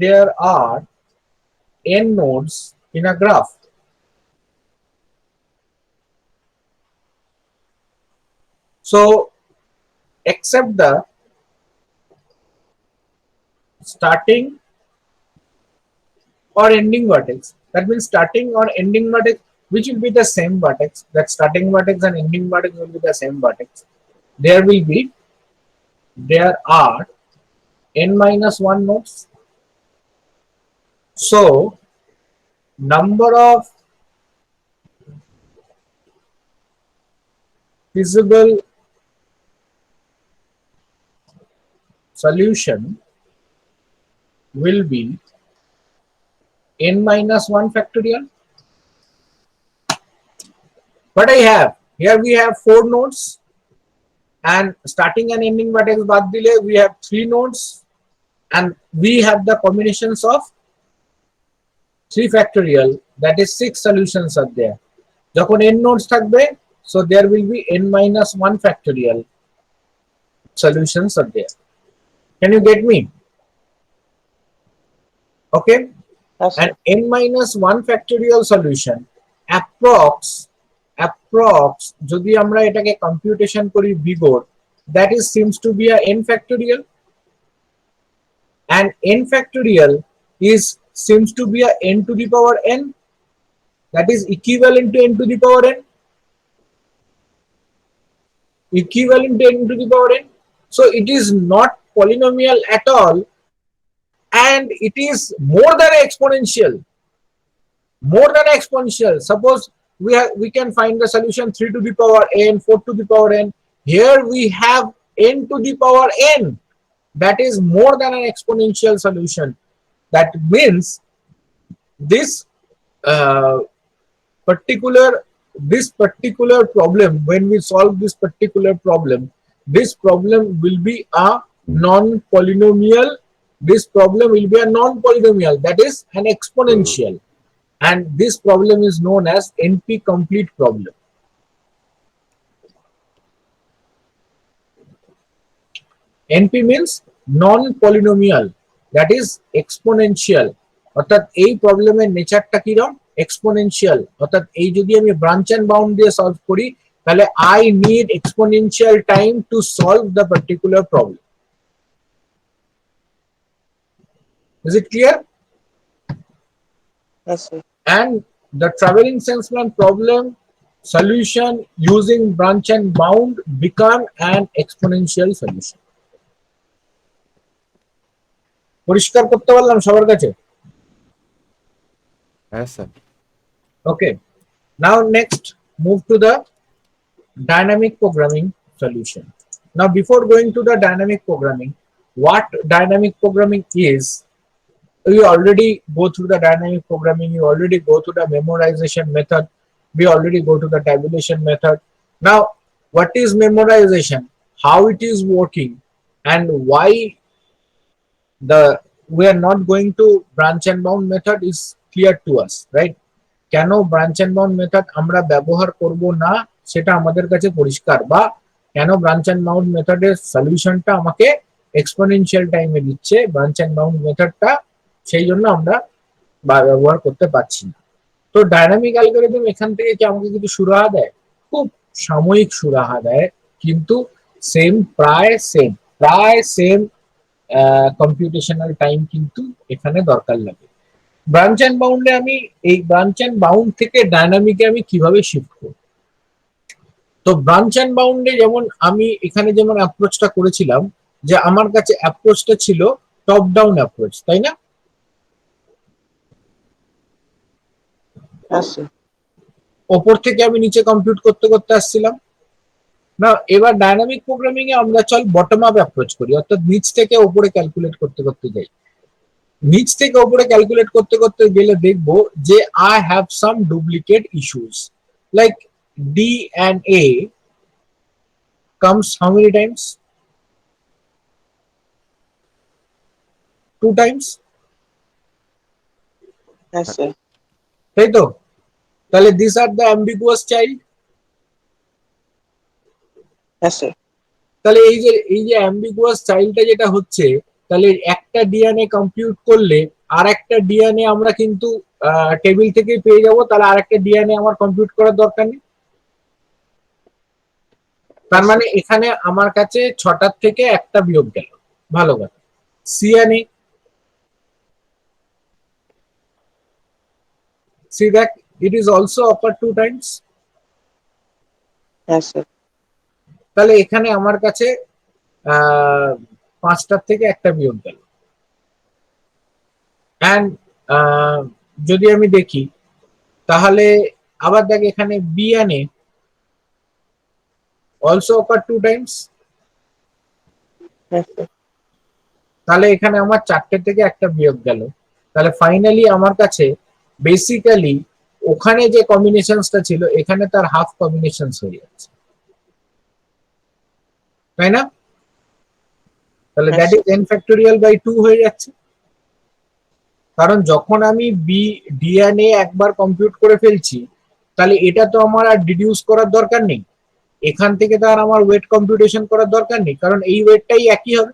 there are n nodes in a graph. So except the starting or ending vertex, that means starting or ending vertex, which will be the same vertex, that starting vertex and ending vertex will be the same vertex. There are n minus 1 nodes. So number of feasible solution will be n minus 1 factorial. But here we have 4 nodes, and starting and ending vertex baad dile we have 3 nodes, and we have the combinations of 3 factorial, that is 6 solutions are there. যখন n nodes থাকবে, so there will be n minus 1 factorial solutions are there. Can you get me? Okay. Yes, sir. And n minus 1 factorial solution approx যদি আমরা এটাকে computation করি vigor, that is seems to be a n factorial, and n factorial is seems to be a n to the power n, that is equivalent to n to the power n, equivalent to n to the power n. So it is not polynomial at all, and it is more than exponential. Suppose we can find the solution 3 to the power n, 4 to the power n. Here we have n to the power n, that is more than an exponential solution. That means this uh, particular problem, when we solve this problem will be a non-polynomial. This problem will be a non-polynomial, that is an exponential, and this problem is known as NP complete problem. NP means non-polynomial, that is exponential. অর্থাৎ এই প্রবলেমের নেচারটা কিরকম? Exponential. অর্থাৎ এই যদি আমি branch and bound দিয়ে solve করি, তাহলে I need exponential time to solve the particular problem. Is it clear? Yes, sir. And the traveling salesman problem solution using branch and bound become an exponential solution. পরিষ্কার করতে পারলাম সবার কাছে? Yes, sir. Okay. Now next, move to the dynamic programming solution. Now before going to the dynamic programming, what dynamic programming is, we already go through the dynamic programming, you already go through the memorization method, we already go to the tabulation method. Now what is memorization, how it is working, and why we are not going to branch and bound method is clear to us, right? কেন branch and bound method আমরা ব্যবহার করব না সেটা আমাদের কাছে পরিষ্কার, বা কেন ব্রাঞ্চ এন্ড বাউন্ড মেথডের সলিউশনটা আমাকে এক্সপোনেনশিয়াল টাইমে দিচ্ছে, ব্রাঞ্চ এন্ড বাউন্ড মেথডটা সেই জন্য আমরা ব্যবহার করতে পারছি না। তো ডায়নামিক অ্যালগরিদম এখান থেকে কি আমাকে কিছু সুরাহা দেয়? খুব সাময়িক সুরাহা দেয়, কিন্তু প্রায় সেম কম্পিউটেশনাল টাইম কিন্তু এখানে দরকার লাগে। ব্রাঞ্চ এন্ড বাউন্ডে আমি এই ব্রাঞ্চ এন্ড বাউন্ড থেকে ডায়নামিকে আমি কিভাবে শিফট করব? তো ব্রাঞ্চ এন্ড বাউন্ডে যেমন আমি এখানে যেমন অ্যাপ্রোচটা করেছিলাম, যে আমার কাছে অ্যাপ্রোচটা ছিল টপ ডাউন অ্যাপ্রোচ, তাই না? Yes, sir. ওপর থেকে আমি নিচে কম্পিউট করতে করতে আসছিলাম না। এবার ডায়নামিক প্রোগ্রামিং এ আমরা চল বটম আপ অ্যাপ্রোচ করি, অর্থাৎ নিচ থেকে উপরে ক্যালকুলেট করতে করতে যাই। নিচ থেকে উপরে ক্যালকুলেট করতে করতে গেলে দেখবো যে I have some duplicate issues, like D and A comes how many times? 2 times, Yes, sir. তাই তো? তাহলে this are the ambiguous child. Yes, sir. তাহলে এই যে অ্যাম্বিগুয়াস চাইল্ডটা যেটা হচ্ছে, তাহলে একটা ডিএনএ কম্পিউট করলে আর একটা ডিএনএ আমরা কিন্তু টেবিল থেকে পেয়ে যাব, তাহলে আর একটা ডিএনএ আমার কম্পিউট করার দরকার নেই। তার মানে এখানে আমার কাছে 6টার থেকে একটা বিয়োগ গেল, ভালো কথা। CNA, see that it is also occurred 2 times. Yes, sir. তাহলে এখানে আমার কাছে 5টার থেকে একটা বিয়োগ গেল। এন্ড যদি আমি দেখি তাহলে আবার দেখ এখানে BNA also occurred 2 times. Yes, sir. তাহলে এখানে আমার 4টে থেকে একটা বিয়োগ গেল। তাহলে ফাইনালি আমার কাছে বেসিক্যালি ওখানে যে কম্বিনেশনসটা ছিল এখানে তার হাফ কম্বিনেশনস হয়ে যাচ্ছে, তাই না? তাহলে that is n factorial by 2 হয়ে যাচ্ছে। কারণ যখন আমি ডিএনএ একবার কম্পিউট করে ফেলছি, তাহলে এটা তো আমার আর ডিডিউস করার দরকার নেই, এখান থেকে তো আর আমার ওয়েট কম্পিউটেশন করার দরকার নেই, কারণ এই ওয়েটটাই একই হবে।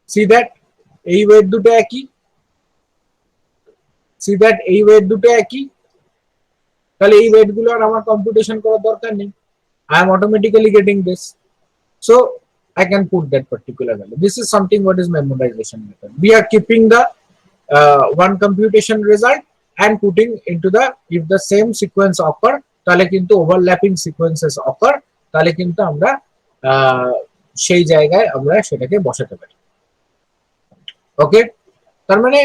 সি দ্যাট এই ওয়েট দুটো একই, see that এই ওয়েট দুটো একই, তাহলে এই ওয়েট গুলো আর আমার কম্পিউটেশন করার দরকার নেই। I am automatically getting this, so I can put that particular value. This is something what is memorization method. We are keeping the one computation result and putting into the, if the same sequence occur, তাহলে কিন্তু overlapping sequences occur, তাহলে কিন্তু আমরা সেই জায়গায় আমরা সেটাকে বসাতে পারি। ওকে, তার মানে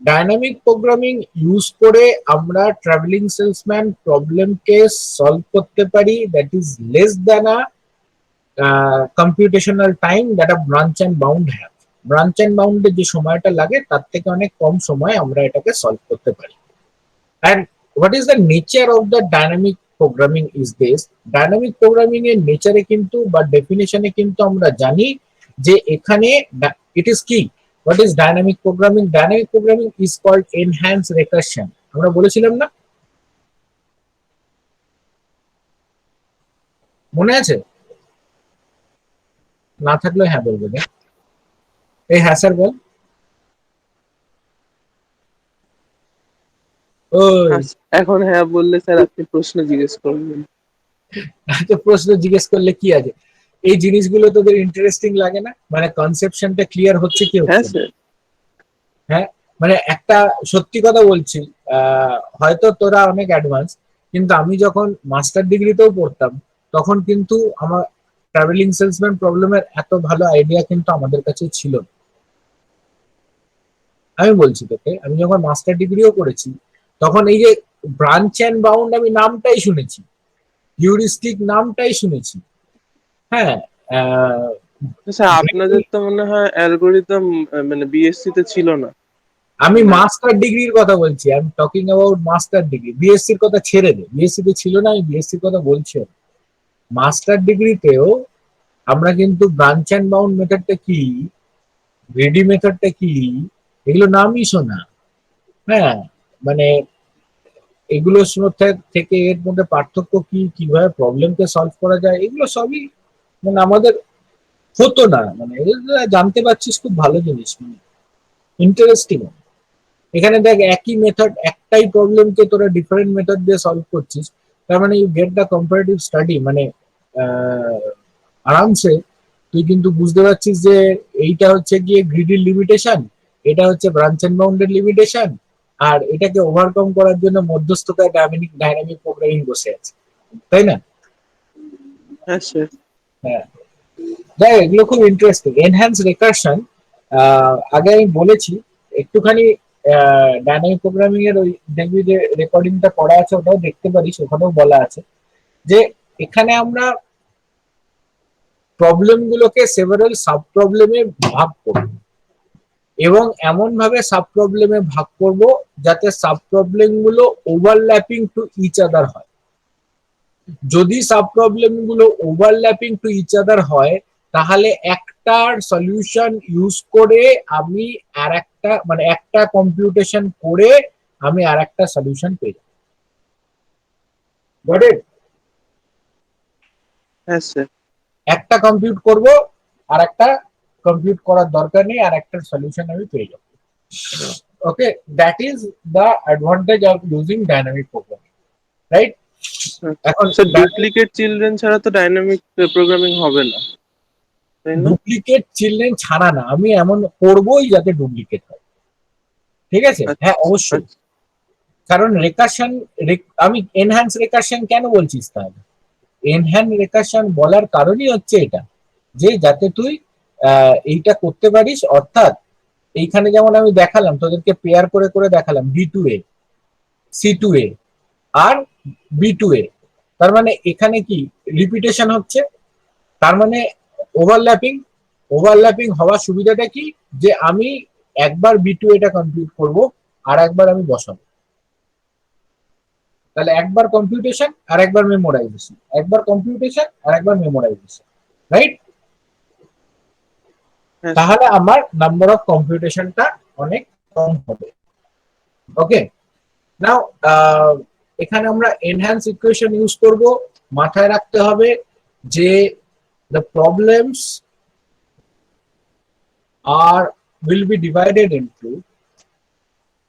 ডাইনামিক প্রোগ্রামিং ইউজ করে আমরা ট্রাভেলিং সেলসম্যান প্রবলেমকে সলভ করতে পারি, that is less than a computational time that a branch and bound have. Branch and বাউন্ডে যে সময়টা লাগে তার থেকে অনেক কম সময় আমরা এটাকে সলভ করতে পারি। And what is the nature of the dynamic programming is this. Dynamic programming এর নেচারে কিন্তু বা ডেফিনেশনে কিন্তু আমরা জানি যে এখানে ইট ইজ কি, what is dynamic programming? Dynamic programming is called enhance recursion. আমরা বলেছিলাম না, মনে আছে? না থাকলে হ্যাঁ বলবো। এই হ্যাঁ স্যার বল। ওই এখন হ্যাঁ বললে স্যার আপনি প্রশ্ন জিজ্ঞেস করবেন। এত প্রশ্ন জিজ্ঞেস করলে কি আছে? এই জিনিসগুলো তোদের ইন্টারেস্টিং লাগে না? মানে কনসেপশনটা ক্লিয়ার হচ্ছে কি হ্যাঁ হচ্ছে না? স্যার। হ্যাঁ, মানে একটা সত্যি কথা বলছি, হয়তো তোরা অনেক অ্যাডভান্স, কিন্তু আমি যখন মাস্টার ডিগ্রিতেও পড়তাম তখন কিন্তু আমার ট্রাভেলিং সেলসম্যান প্রবলেমের এত ভালো আইডিয়া কিন্তু আমাদের কাছে ছিল না। আমি বলছি তোকে, আমি যখন মাস্টার ডিগ্রিও করেছি তখন এই যে ব্রাঞ্চ অ্যান্ড বাউন্ড আমি নামটাই শুনেছি, হিউরিস্টিক নামটাই শুনেছি। হ্যাঁ, আহ, স্যার আপনাদের তো মনে হয় অ্যালগোরিদম মানে বিএসসি তে ছিল না। আমি মাস্টার ডিগ্রির কথা বলছি, I am talking about master degree. বিএসসির কথা ছেড়ে দে, বিএসসি তে ছিল না, আমি বিএসসির কথা বলছি। মাস্টার ডিগ্রিতেও আমরা কিন্তু ব্রাঞ্চ অ্যান্ড বাউন্ড মেথডটা কি, গ্রেডি মেথডটা কি, এগুলো নামই শোনা। হ্যাঁ, মানে এগুলোর মধ্যে থেকে এর মধ্যে পার্থক্য কি, কিভাবে প্রবলেমকে সলভ করা যায়, এগুলো সবই মানে আমাদের হতো না। মানে এগুলো জানতে পারছিস, খুব ভালো জিনিস, মানে ইন্টারেস্টিং। এখানে দেখ একই মেথড, একটাই প্রবলেমকে তোরা ডিফারেন্ট মেথড দিয়ে সলভ করছিস, তার মানে you get the comparative study. মানে আরামসে তুই কিন্তু বুঝতে পারছিস যে এইটা হচ্ছে গিয়ে গ্রিডির লিমিটেশন, এটা হচ্ছে ব্রাঞ্চ এন্ড বাউন্ডের লিমিটেশন, আর এটাকে ওভারকাম করার জন্য মধ্যস্থতায় ডাইনামিক ডাইনামিক প্রোগ্রামিং বসে আছে, তাই না? হ্যাঁ স্যার। হ্যাঁ, দেখ এগুলো খুব ইন্টারেস্টিং। এনহ্যান্স রেকারশন, আগে আমি বলেছি একটুখানি, ডাইনামিক প্রোগ্রামিং এর ওই দেখবি যে রেকর্ডিংটা করা আছে, ওটাও দেখতে পারিস, ওখানেও বলা আছে যে এখানে আমরা প্রবলেম গুলোকে সেভারাল সাব প্রবলেমে ভাগ করব এবং এমন ভাবে সাব প্রবলেমে ভাগ করব যাতে সাব প্রবলেম গুলো ওভারল্যাপিং টু ইচ আদার হয়। যদি সাব প্রবলেম গুলো ওভারল্যাপিং টু ইচ আদার হয় তাহলে একটার সলিউশন ইউজ করে আমি আর একটা, মানে একটা কম্পিউটেশন করে আমি আর একটা সলিউশন পেয়ে যাবো। Got it? হ্যাঁ স্যার। একটা কম্পিউট করব, আর একটা কম্পিউট করার দরকার নেই, আর একটা সলিউশন আমি পেয়ে যাবো। Okay, that is the advantage of using dynamic programming, right? এখন স্যার ডুপ্লিকেট চিলড্রেন ছাড়া তো ডাইনামিক প্রোগ্রামিং হবে না, তাই না? ডুপ্লিকেট চিলড্রেন ছাড়া না, আমি এমন করবোই যাতে ডুপ্লিকেট হয়। ঠিক আছে, হ্যাঁ অবশ্যই। আচ্ছা। কারণ রেকারশন, আমি এনহ্যান্স রেকারশন কেন বলছিস তাহলে? এনহ্যান্স রেকারশন বলার কারণই হচ্ছে এটা, যে যাতে তুই এইটা করতে পারিস। অর্থাৎ এইখানে যেমন আমি দেখালাম তোদেরকে, পেয়ার করে করে দেখালাম B2A, C2A আর B2A, তার মানে এখানে কি রিপিটেশন হচ্ছে, তার মানে ওভারল্যাপিং। ওভারল্যাপিং হওয়ার সুবিধাটা কি, যে আমি একবার B2A টা কমপ্লিট করব, আর একবার আমি বসাবো, তাহলে একবার কম্পিউটেশন আর একবার মেমোরাইজেশন, একবার কম্পিউটেশন আর একবার মেমোরাইজেশন, রাইট? হ্যাঁ স্যার। তাহলে আমার নাম্বার অফ কম্পিউটেশনটা অনেক কম হবে। ওকে, নাও এখানে আমরা এনহ্যান্স ইকুয়েশন ইউজ করব। মাথায় রাখতে হবে যে the problems are will be divided into,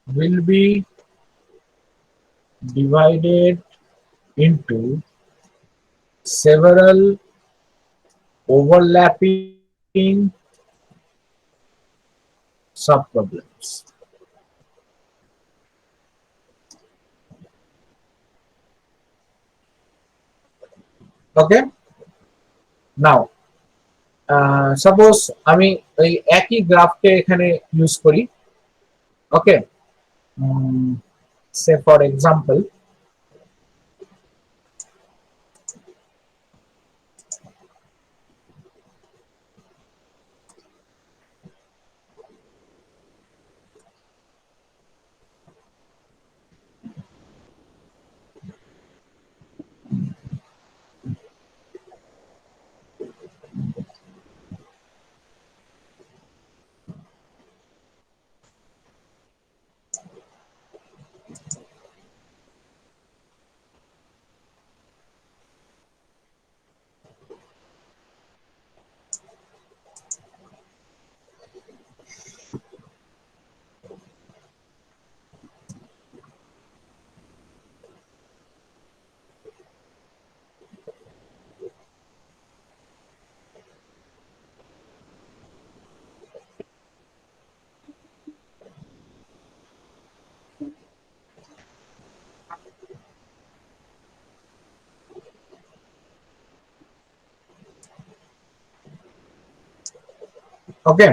will be divided into several overlapping subproblems. Okay, now suppose আমি ওই একই গ্রাফকে এখানে ইউজ করি। Okay, say for example okay,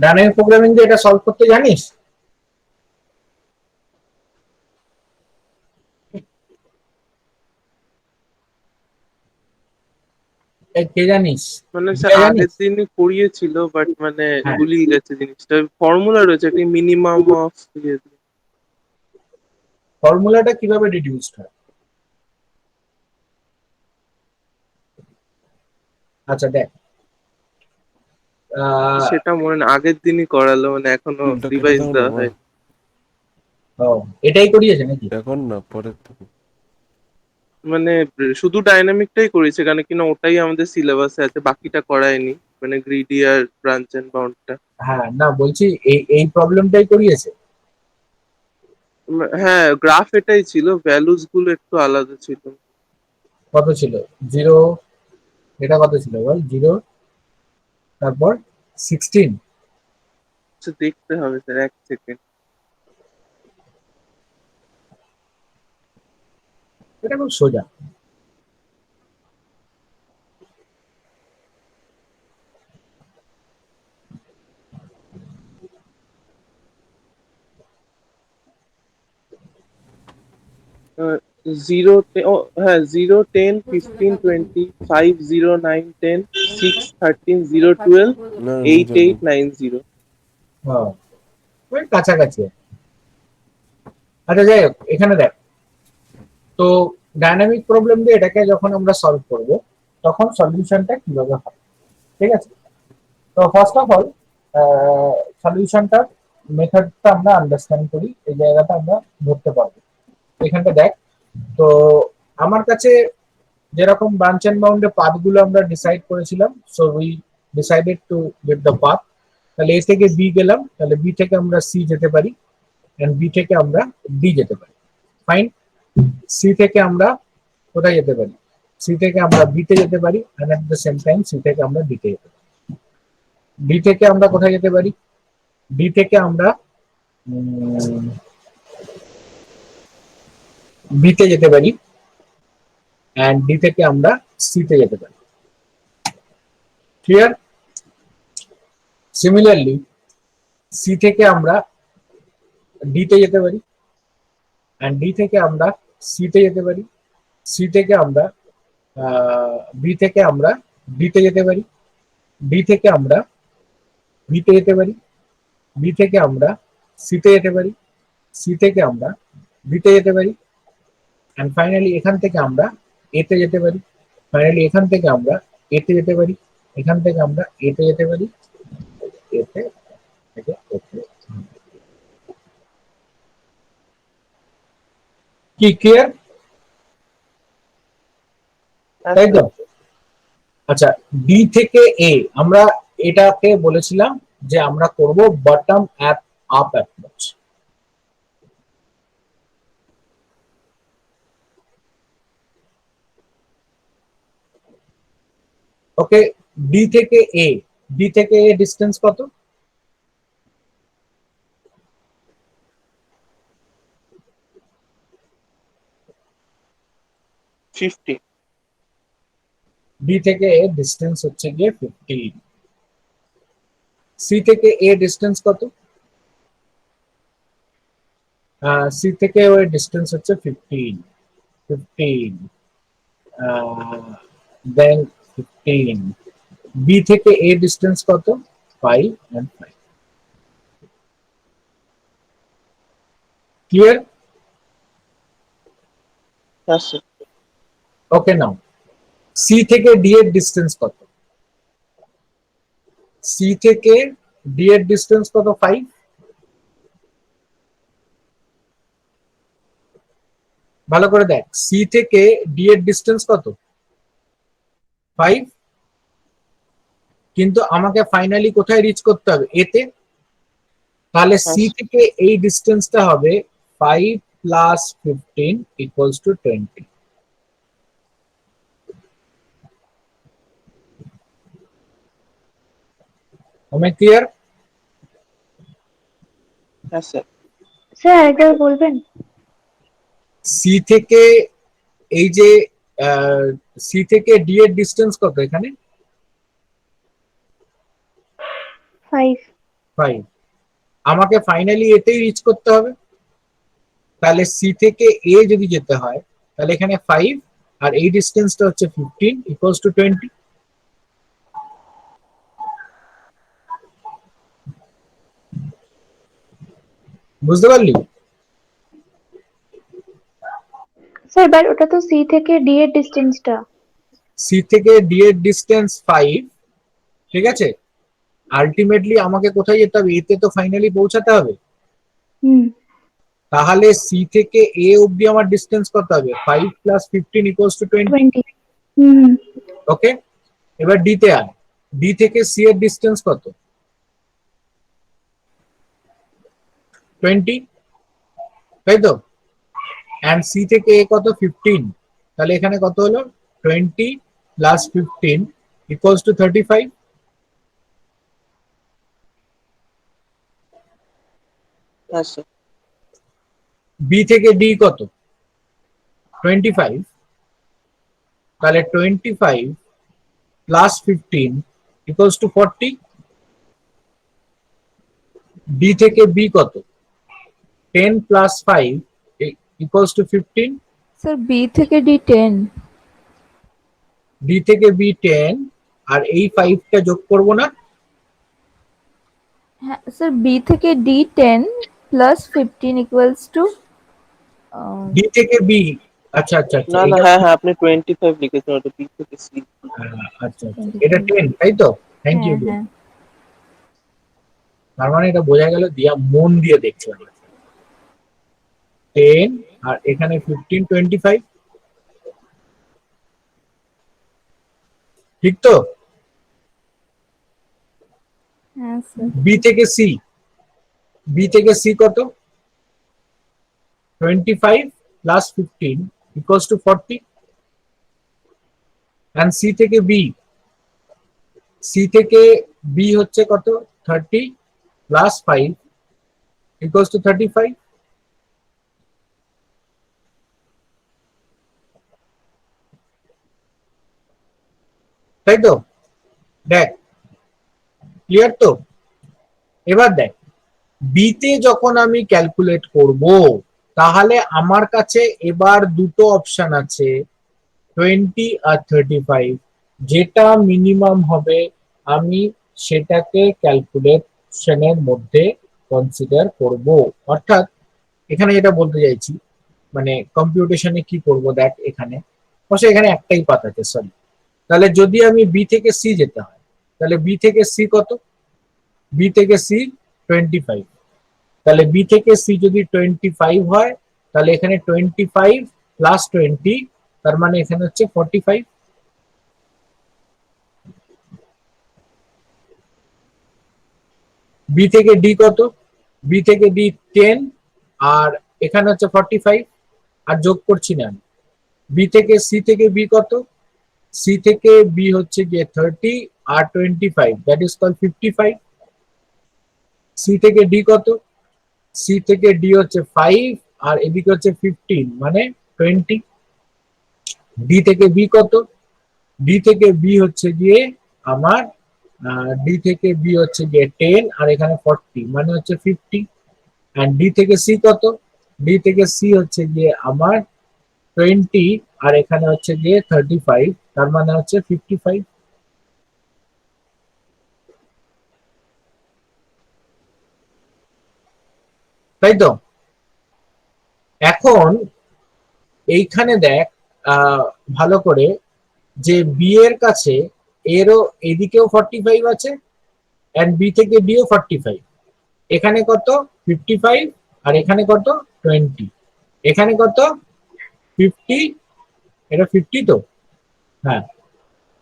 dynamic programming দিয়ে এটা সলভ করতে জানিস? কে জানিস? মানে স্যার কে আগের জানিস? দিনই করিয়েছিল, বাট মানে হ্যাঁ, গুলিয়ে গেছে জিনিসটা। ফর্মুলা রয়েছে একটা মিনিমাম অফ। ফর্মুলাটা কিভাবে ডিডিউসড হয়? আচ্ছা দেখ, আহ, সেটা মনে নেই, আগের দিনই করালো, মানে এখনো স্কুলটা কেটে রিভাইজ দাও না দেওয়া মা, হয়। ও, এটাই করিয়েছে নাকি? এখন না পরের থেকে। মানে শুধু ডাইনামিকটাই করেছে, কারণ কিনা ওটাই আমাদের সিলেবাসে আছে, বাকিটা করায়নি, মানে গ্রিডি আর ব্রাঞ্চ এন্ড বাউন্ডটা। হ্যাঁ, না বলছি এই এই প্রবলেমটাই করিয়েছে। হ্যাঁ, গ্রাফ এটাই ছিল, ভ্যালুস গুলো একটু আলাদা ছিল। কত ছিল? জিরো, এটা কত ছিল বল? জিরো, তারপর 16। আচ্ছা, দেখতে হবে স্যার, এক সেকেন্ড। এটা খুব সোজা। জিরো, ও হ্যাঁ, 0 10 15 20 5 0 9 10 6 13 0 12 না আমি 8 জানি। 8 9 0। হ্যাঁ, ওই কাছাকাছি। আচ্ছা যাই হোক, এখানে দেখ, তো ডাইনামিক প্রবলেম দিয়ে এটাকে যখন আমরা সলভ করব তখন সলিউশনটা কিভাবে হবে, ঠিক আছে? তো ফার্স্ট অফ অল সলিউশনটার মেথডটা আমরা আন্ডারস্ট্যান্ড করি, এই জায়গাটা আমরা ধরতে পারবো। এখানটা দেখ, তো আমার কাছে যেরকম ব্রাঞ্চ এন্ড বাউন্ডে পাথগুলো আমরা ডিসাইড করেছিলাম, so we decided to get the path. তাহলে এ থেকে বি গেলাম, তাহলে বি থেকে আমরা সি যেতে পারি, এন্ড বি থেকে আমরা ডি যেতে পারি। ফাইন। সি থেকে আমরা কোথায় যেতে পারি? সি থেকে আমরা বিতে যেতে পারি, and at the same time C থেকে আমরা ডিতে যেতে পারি। ডি থেকে আমরা কোথায় যেতে পারি? ডি থেকে আমরা বিতে যেতে পারি, এন্ড ডি থেকে আমরা সিতে যেতে পারি। ক্লিয়ার? সিমিলারলি সি থেকে আমরা ডিতে যেতে পারি, এন্ড ডি থেকে আমরা সিতে যেতে পারি। সি থেকে আমরা বি থেকে আমরা ডিতে যেতে পারি। ডি থেকে আমরা বিতে যেতে পারি। বি থেকে আমরা সিতে যেতে পারি। সি থেকে আমরা বিতে যেতে পারি, এন্ড ফাইনালি এখান থেকে আমরা এতে যেতে পারি। ফাইনালি এখান থেকে আমরা এতে যেতে পারি। এখান থেকে আমরা এতে যেতে পারি, এতে থেকে এতে। কি ক্লিয়ার? তাই তো? আচ্ছা, ডি থেকে এ আমরা এটাকে বলেছিলাম যে আমরা করব বটম আপ অ্যাপ্রোচ। ওকে, ডি থেকে এ, ডি থেকে এ ডিস্টেন্স কত? 50। ডি থেকে এ ডিস্টেন্স হচ্ছে গিয়ে 15। সি থেকে এ ডিস্টেন্স কত? সি থেকে ওই ডিস্টেন্স হচ্ছে 15, 15, দেন 15। বি থেকে এ ডিস্টেন্স কত? 5 and 5। ক্লিয়ার? হ্যাঁ স্যার। ওকে, নাও সি থেকে ডি এর ডিস্টেন্স কত? সি থেকে ডি এর ডিস্টেন্স কত? 5। ভালো করে দেখ, সি থেকে ডি এর ডিস্টেন্স কত? 5। কিন্তু আমাকে ফাইনালি কোথায় রিচ করতে হবে? এতে। তাহলে হ্যাঁ সি স্যার। থেকে এই ডিস্টেন্সটা হবে 5 প্লাস 15 ইকুয়ালস টু 20। আমি ক্লিয়ার? হ্যাঁ স্যার। স্যার একবার বলবেন? সি থেকে এই যে সি থেকে ডি এর ডিস্টেন্স কত এখানে? 5. 5। আমাকে ফাইনালি এতেই রিচ করতে হবে, তাহলে সি থেকে এ যদি যেতে হয় তাহলে এখানে 5 আর এই ডিস্টেন্সটা হচ্ছে 15 ইকুয়ালস টু 20। বুঝতে পারলি? স্যার বাট ওটা তো সি থেকে ডি এর ডিস্টেন্সটা। সি থেকে ডি এর ডিস্টেন্স 5, ঠিক আছে? আলটিমেটলি আমাকে কোথায় যেতে হবে? এতে তো ফাইনালি পৌঁছাতে হবে। হুম। তাহলে সি থেকে এ অবধি আমার ডিস্টেন্স কত হবে? 5 প্লাস 15 ইকুয়ালস টু 20। 20. হুম। ওকে, এবার ডি তে আয়। ডি থেকে সি এর ডিস্টেন্স কত? 20, তাই তো? এন্ড সি থেকে এ কত? 15। তাহলে এখানে কত হলো? 20 প্লাস 15 ইকুয়ালস টু 35। হ্যাঁ স্যার। বি থেকে ডি কত? 25। তাহলে 25 প্লাস 15 ইকুয়ালস টু 40। ডি থেকে বি কত? 10 plus 5 equals to 15। Sir B থেকে ডি 10। ডি থেকে বি 10 আর এই 5টা যোগ করব না? হ্যাঁ স্যার বি থেকে D 10 plus 15 equals to D থেকে বি, আচ্ছা আচ্ছা আচ্ছা, না না, এটা হ্যাঁ হ্যাঁ, আপনি 25 লিখেছেন, ওটা বি থেকে সি। আচ্ছা আচ্ছা, এটা 10 তাই তো? Thank you. হ্যাঁ হ্যাঁ তার মানে এটা বোঝা গেল দিয়া মন দিয়ে দেখছে। 10 আর এখানে 15, 25, ঠিক তো? হ্যাঁ স্যার। বি থেকে সি, বি থেকে সি কত? 25 plus 15 equals to 40। And C থেকে বি, সি থেকে বি হচ্ছে কত? 30 প্লাস 5 ইকুয়ালস টু 35। তাই তো? দেখ, ক্লিয়ার তো? এবার দেখ, বি তে যখন আমি ক্যালকুলেট করব তাহলে আমার কাছে এবার দুটো অপশন আছে, 20 আর 35। যেটা মিনিমাম হবে আমি সেটাকে ক্যালকুলেশনের মধ্যে কনসিডার করব। অর্থাৎ এখানে যেটা বলতে চাইছি, মানে কম্পিউটেশনে কি করব, দেখ এখানে অবশ্যই এখানে একটাই পাত আছে, সরি। তাহলে যদি আমি বি থেকে সি যেতে হয় তাহলে বি থেকে সি কত? বি থেকে সি 25। তাহলে বি থেকে সি যদি 25 হয় তাহলে এখানে 25 প্লাস 20, তার মানে এখানে হচ্ছে 45। বি থেকে ডি কত? বি থেকে ডি 10 আর এখানে হচ্ছে 45, আর যোগ করছি না আমি। বি থেকে সি থেকে বি কত? সি থেকে বি হচ্ছে গিয়ে 30 আর 25, দ্যাট ইজ কল 55। সি থেকে ডি কত? সি থেকে ডি হচ্ছে 5 আর এদিকে হচ্ছে 15 মানে 20। ডি থেকে বি কত? ডি থেকে বি হচ্ছে গিয়ে আমার ডি থেকে বি হচ্ছে গিয়ে 10 আর এখানে 40 মানে হচ্ছে 50। এন্ড ডি থেকে সি কত? ডি থেকে সি হচ্ছে গিয়ে আমার 20 আর এখানে হচ্ছে গিয়ে 35, তার মানে হচ্ছে 55। তাই তো? এখন এইখানে দেখ ভালো করে, যে বি এর কাছে এরও এদিকেও 45 আছে এন্ড বি থেকে ডিও 45। এখানে কত? 55 আর এখানে কত? 20। এখানে কত? 50। এটা 50 তো? হ্যাঁ,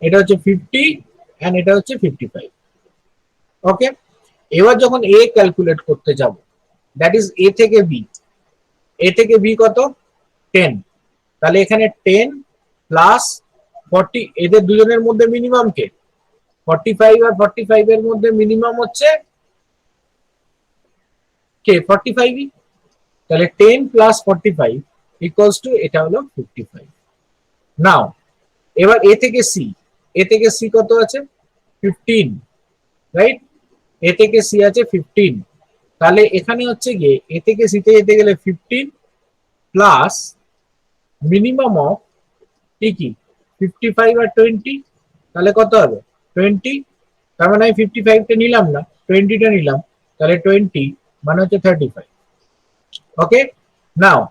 এটা হচ্ছে 50 এন্ড এটা হচ্ছে 55। ওকে, এবার যখন এ ক্যালকুলেট করতে যাব, দ্যাট ইজ এ থেকে বি। এ থেকে বি কত? 10। তাহলে এখানে 10 প্লাস 40, এদের দুজনের মধ্যে মিনিমাম কে? 45 আর 45 এর মধ্যে মিনিমাম হচ্ছে কে? 45ই। তাহলে 10 প্লাস 45 ইকুয়ালস টু এটা হলো 55। নাও এবার এ থেকে সি কত আছে 15, রাইট? এ থেকে সি আছে 15, তাহলে এখানে হচ্ছে গিয়ে এ থেকে সিতে যেতে গেলে 15 প্লাস মিনিমাম অফ কি 55 আর 20, তাহলে কত হবে 20। তার মানে আমি 55টা নিলাম না, 20টা নিলাম, তাহলে 20 মানে হচ্ছে 35। ওকে, নাও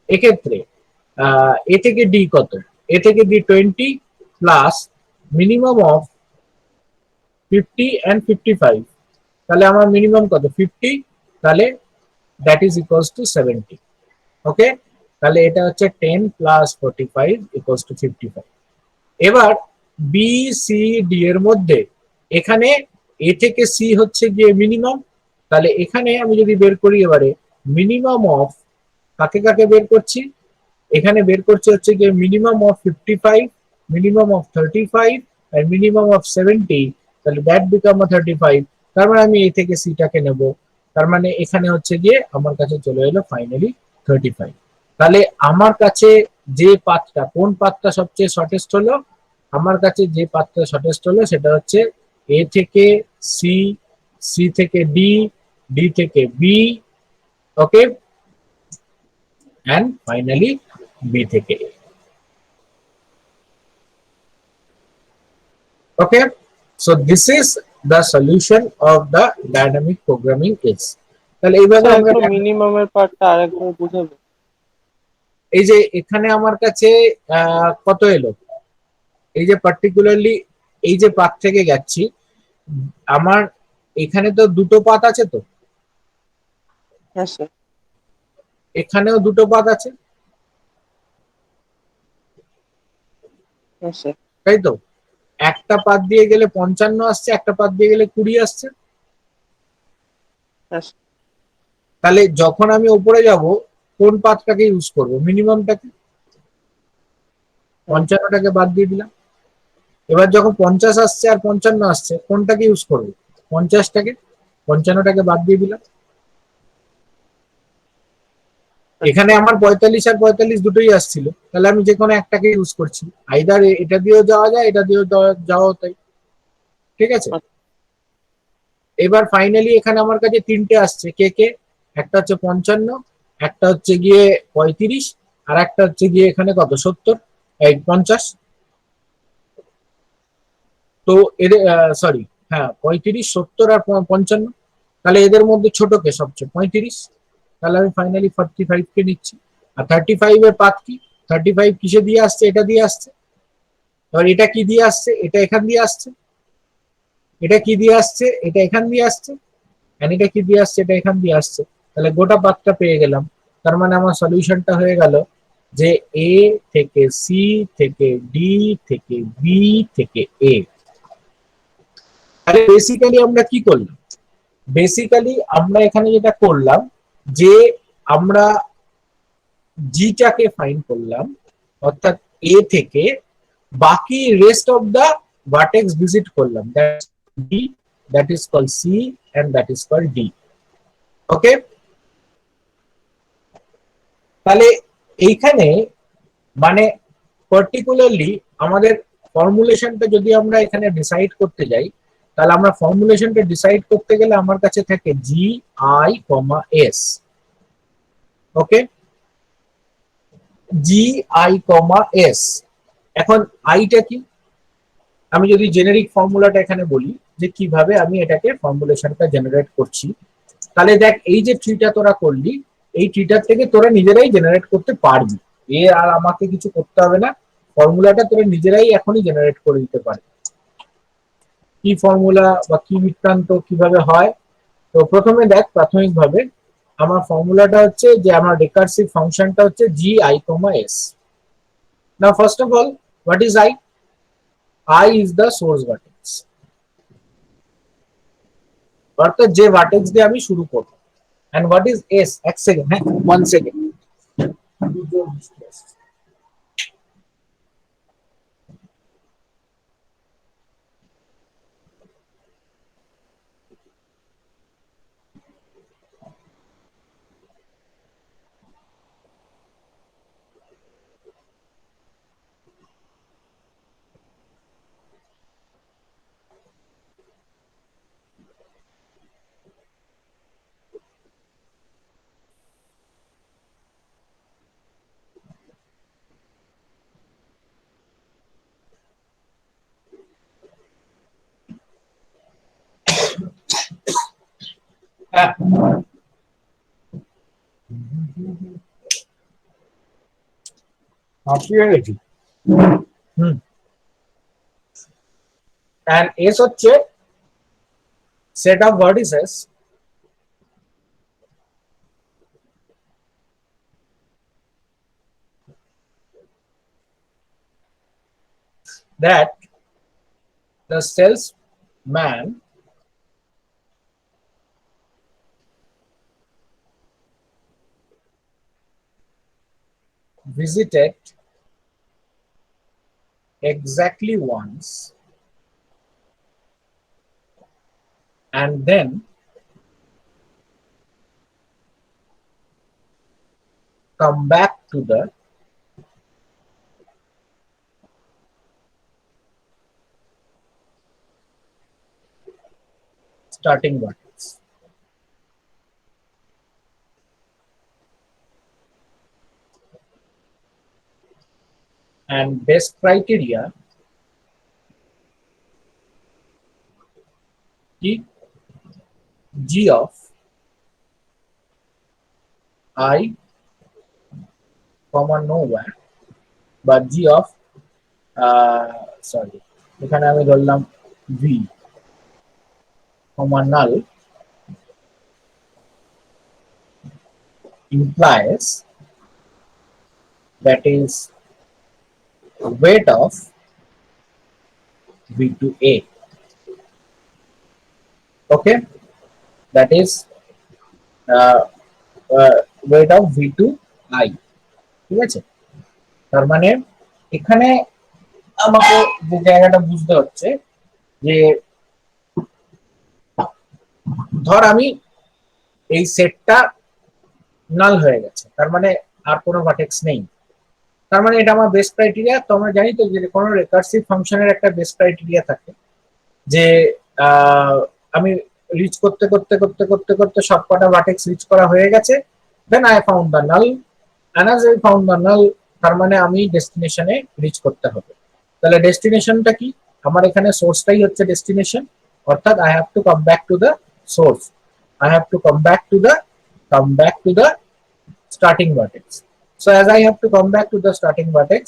এক্ষেত্রে এ থেকে ডি কত, এ থেকে D 20 plus minimum of 50 and 55, তাহলে আমার মিনিমাম কত 50, তাহলে that is equals to 70। Okay, তাহলে এটা হচ্ছে 10 প্লাস 45 ইকুয়ালস টু 55। এবার বি সি ডি এর মধ্যে এখানে এ থেকে সি হচ্ছে গিয়ে মিনিমাম, তাহলে এখানে আমি যদি বের করি এবারে মিনিমাম অফ কাকে কাকে বের করছি, এখানে বের করছে হচ্ছে গিয়ে মিনিমাম অফ 55, মিনিমাম অফ 35 আর মিনিমাম অফ 70, তাহলে দ্যাট বিকাম 35। তার মানে আমি এ থেকে সিটাকে নেব, তার মানে এখানে হচ্ছে গিয়ে আমার কাছে চলে এলো ফাইনালি 35। তাহলে আমার কাছে যে পাথটা, কোন পাথটা সবচেয়ে শর্টেস্ট হলো, আমার কাছে যে পাথটা শর্টেস্ট হলো সেটা হচ্ছে এ থেকে সি, সি থেকে ডি, ডি থেকে B, okay, and finally B থেকে A. Okay, so this is the solution of the dynamic programming is. তাহলে এইভাবে স্যার আমরা একদম মিনিমামের পার্টটা আরেকবার বুঝাবেন? এই যে এখানে আমার কাছে কত এলো, এই যে পার্টিকুলারলি এই যে পাথ থেকে যাচ্ছি, আমার এখানে তো দুটো পাথ আছে, তো হ্যাঁ স্যার। এখানেও দুটো পাথ আছে, হ্যাঁ স্যার। তাই তো? একটা পাথ দিয়ে গেলে 55 আসছে, একটা পাথ দিয়ে গেলে 20 আসছে। হ্যাঁ স্যার। তাহলে যখন আমি উপরে যাব কোন পাথটাকে ইউজ করব, মিনিমামটাকে, 55টাকে বাদ দিয়ে দিলাম। এবার যখন 50 আসছে আর 55 আসছে কোনটাকে ইউজ করবো, 50টাকে, 55টাকে বাদ দিয়ে দিলাম। এখানে আমার 45 আর 45 দুটোই আসছিল, তাহলে আমি যে কোনো একটাকে ইউজ করছি, আইদার এটা দিয়েও যাওয়া যায়, এটা দিয়েও যাওয়া তাই, ঠিক আছে? এবার ফাইনালি এখানে আমার কাছে তিনটে আসছে, কে কে, একটা হচ্ছে 55, একটা হচ্ছে গিয়ে 35, আর একটা হচ্ছে গিয়ে এখানে কত 70, এই 50। তো এদের সরি, হ্যাঁ 35, 70 আর 55, তাহলে এদের মধ্যে ছোট কে সবচেয়ে 35, তাহলে আমি ফাইনালি 45 কে নিচ্ছি। আর 35 এর পাথ কি, 35 কিসে দিয়ে আসছে, এটা দিয়ে আসছে। এবার এটা কি দিয়ে আসছে, এটা এখান দিয়ে আসছে, এটা কি দিয়ে আসছে, এটা এখান দিয়ে আসছে, আর এটা কি দিয়ে আসছে, এটা এখান দিয়ে আসছে। তাহলে গোটা পাথটা পেয়ে গেলাম। তার মানে আমার সলিউশনটা হয়ে গেল যে এ থেকে সি থেকে ডি থেকে বি থেকে এ। তাহলে বেসিক্যালি আমরা কি করলাম, বেসিক্যালি আমরা এখানে যেটা করলাম যে আমরা জিটাকে ফাইন্ড করলাম, অর্থাৎ এ থেকে বাকি rest of the vertex visit করলাম, that is called C and that is called D. Okay, তাহলে এইখানে মানে পার্টিকুলারলি আমাদের ফর্মুলেশনটা যদি আমরা এখানে ডিসাইড করতে যাই, তাহলে আমরা ফর্মুলেশনটা ডিসাইড করতে গেলে আমার কাছে থাকে G I comma S. Okay, G I comma S. এখন আইটা কি, আমি যদি জেনারিক ফর্মুলাটা এখানে বলি যে কিভাবে আমি এটাকে ফর্মুলেশনটা জেনারেট করছি, তাহলে দেখ এই যে ট্রিটা তোরা করলি, এই ট্রিটার থেকে তোরা নিজেরাই জেনারেট করতে পারবি, এ আর আমাকে কিছু করতে হবে না, ফর্মুলাটা তোরা নিজেরাই এখনই জেনারেট করে দিতে পারবি। কি ফর্মুলা বা কি বৃত্তান্ত কিভাবে হয়, তো প্রথমে দেখ প্রাথমিকভাবে আমার ফর্মুলাটা হচ্ছে যে আমার রিকার্সিভ ফাংশনটা হচ্ছে G I comma S. Now first of all what is I, I is the source vertex, অর্থাৎ যে ভার্টেক্স দিয়ে আমি শুরু করব। এন্ড হোয়াট ইজ এস, এক সেকেন্ড, হ্যাঁ 1 সেকেন্ড। হাঁপিয়ে গেছি। হুম। and S হচ্ছে set of vertices that the salesman visited exactly once and then come back to the starting vertex. And best criteria G of I comma nowhere বা G of sorry এখানে আমি ধরলাম V comma null implies that is weight of V to A. Okay, that is weight of V to I. ঠিক আছে, তার মানে এখানে আমাকে যে জায়গাটা বুঝতে হচ্ছে যে ধর আমি এই সেটটা নাল হয়ে গেছে, তার মানে আর কোনো ভার্টেক্স নেই, তার মানে এটা আমার বেস ক্রাইটেরিয়া। তো আমরা জানি তো যে কোনো রেকার্সিভ ফাংশনের একটা বেস ক্রাইটেরিয়া থাকে যে আমি রিচ করতে করতে করতে করতে করতে সবকটা ভার্টেক্স রিচ করা হয়ে গেছে, then I found the null, and as I found the null তার মানে আমি ডেস্টিনেশনে রিচ করতে হবে। তাহলে ডেস্টিনেশনটা কি, আমার এখানে সোর্সটাই হচ্ছে ডেস্টিনেশন, অর্থাৎ I have to come back to the source, I have to come back to the starting vertex. So as I have to come back to the starting vertex,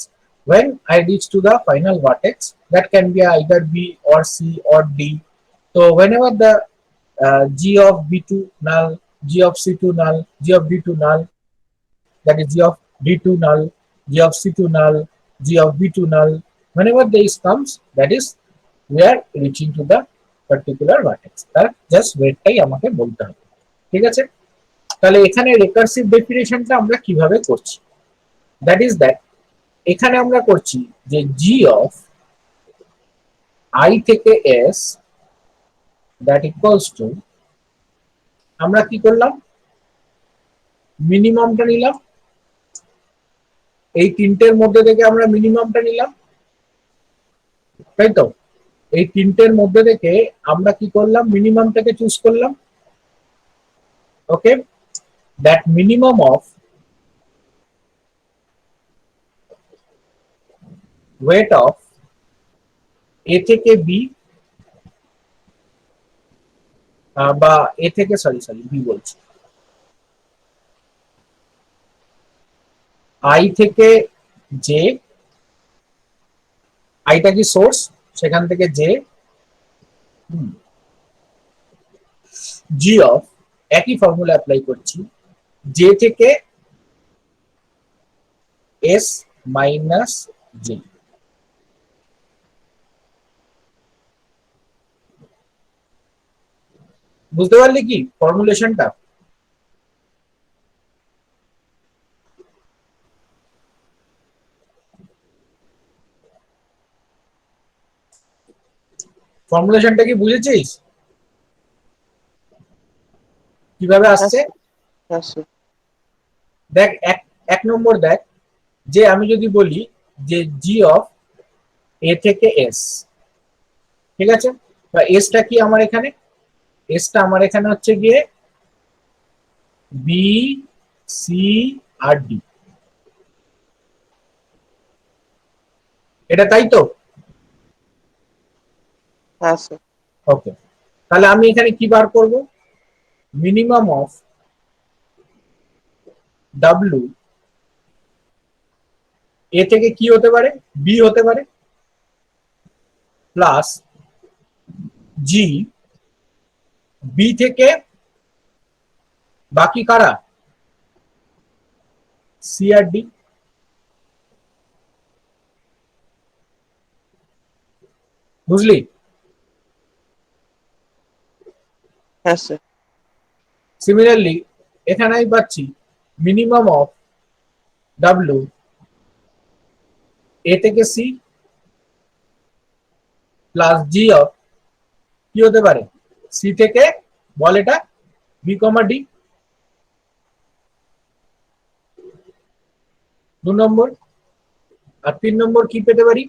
when I reach to the final vertex, that can be either B or C or D. So whenever the G of B2 null, G of C2 null, G of D2 null, that is G of D2 null, G of C2 null, G of B2 null, whenever this comes, that is we are reaching to the particular vertex. তার just ওয়েটটাই আমাকে বলতে হবে। ঠিক আছে, তাহলে এখানে recursive ডেফিনেশনটা আমরা কিভাবে করছি, দ্যাট ইজ দ্যাট এখানে আমরা করছি যে জি অফ আই থেকে এস দ্যাট ইকুয়ালস টু, আমরা কি করলাম, মিনিমামটা নিলাম, এই তিনটের মধ্যে থেকে আমরা মিনিমামটা নিলাম, তাই তো, এই তিনটের মধ্যে থেকে আমরা কি করলাম, মিনিমামটাকে চুজ করলাম। ওকে, that minimum of weight of A থেকে B বা A থেকে সরি B বলছি, I থেকে J, আইটা কি সোর্স, সেখান থেকে J, G অফ একই ফর্মুলা অ্যাপ্লাই করছি, J থেকে S মাইনাস J। বুঝতে পারলি কি ফর্মুলেশনটা? ফর্মুলেশনটা কি বুঝেছিস কিভাবে আসছে? দেখ এক নম্বর দেখ, যে আমি যদি বলি যে জি অফ এ থেকে এস, ঠিক আছে, বা এসটা কি আমার এখানে, এসটা আমার এখানে হচ্ছে গিয়ে বি সি আর ডি, এটা তাই তো? হ্যাঁ স্যার। ওকে, তাহলে আমি এখানে কি বার করব, মিনিমাম অফ ডাব্লিউ এ থেকে কি হতে পারে, বি হতে পারে, প্লাস জি বি থেকে বাকি কারা, সি আর ডি। বুঝলি? হ্যাঁ স্যার। সিমিলারলি এখানে আমি পাচ্ছি মিনিমাম অফ ডাব্লিউ এ থেকে সি প্লাস জি অফ কি হতে পারে, সি থেকে বল এটা বি কমা ডি। 2 নম্বর। আর 3 নম্বর কি পেতে পারি,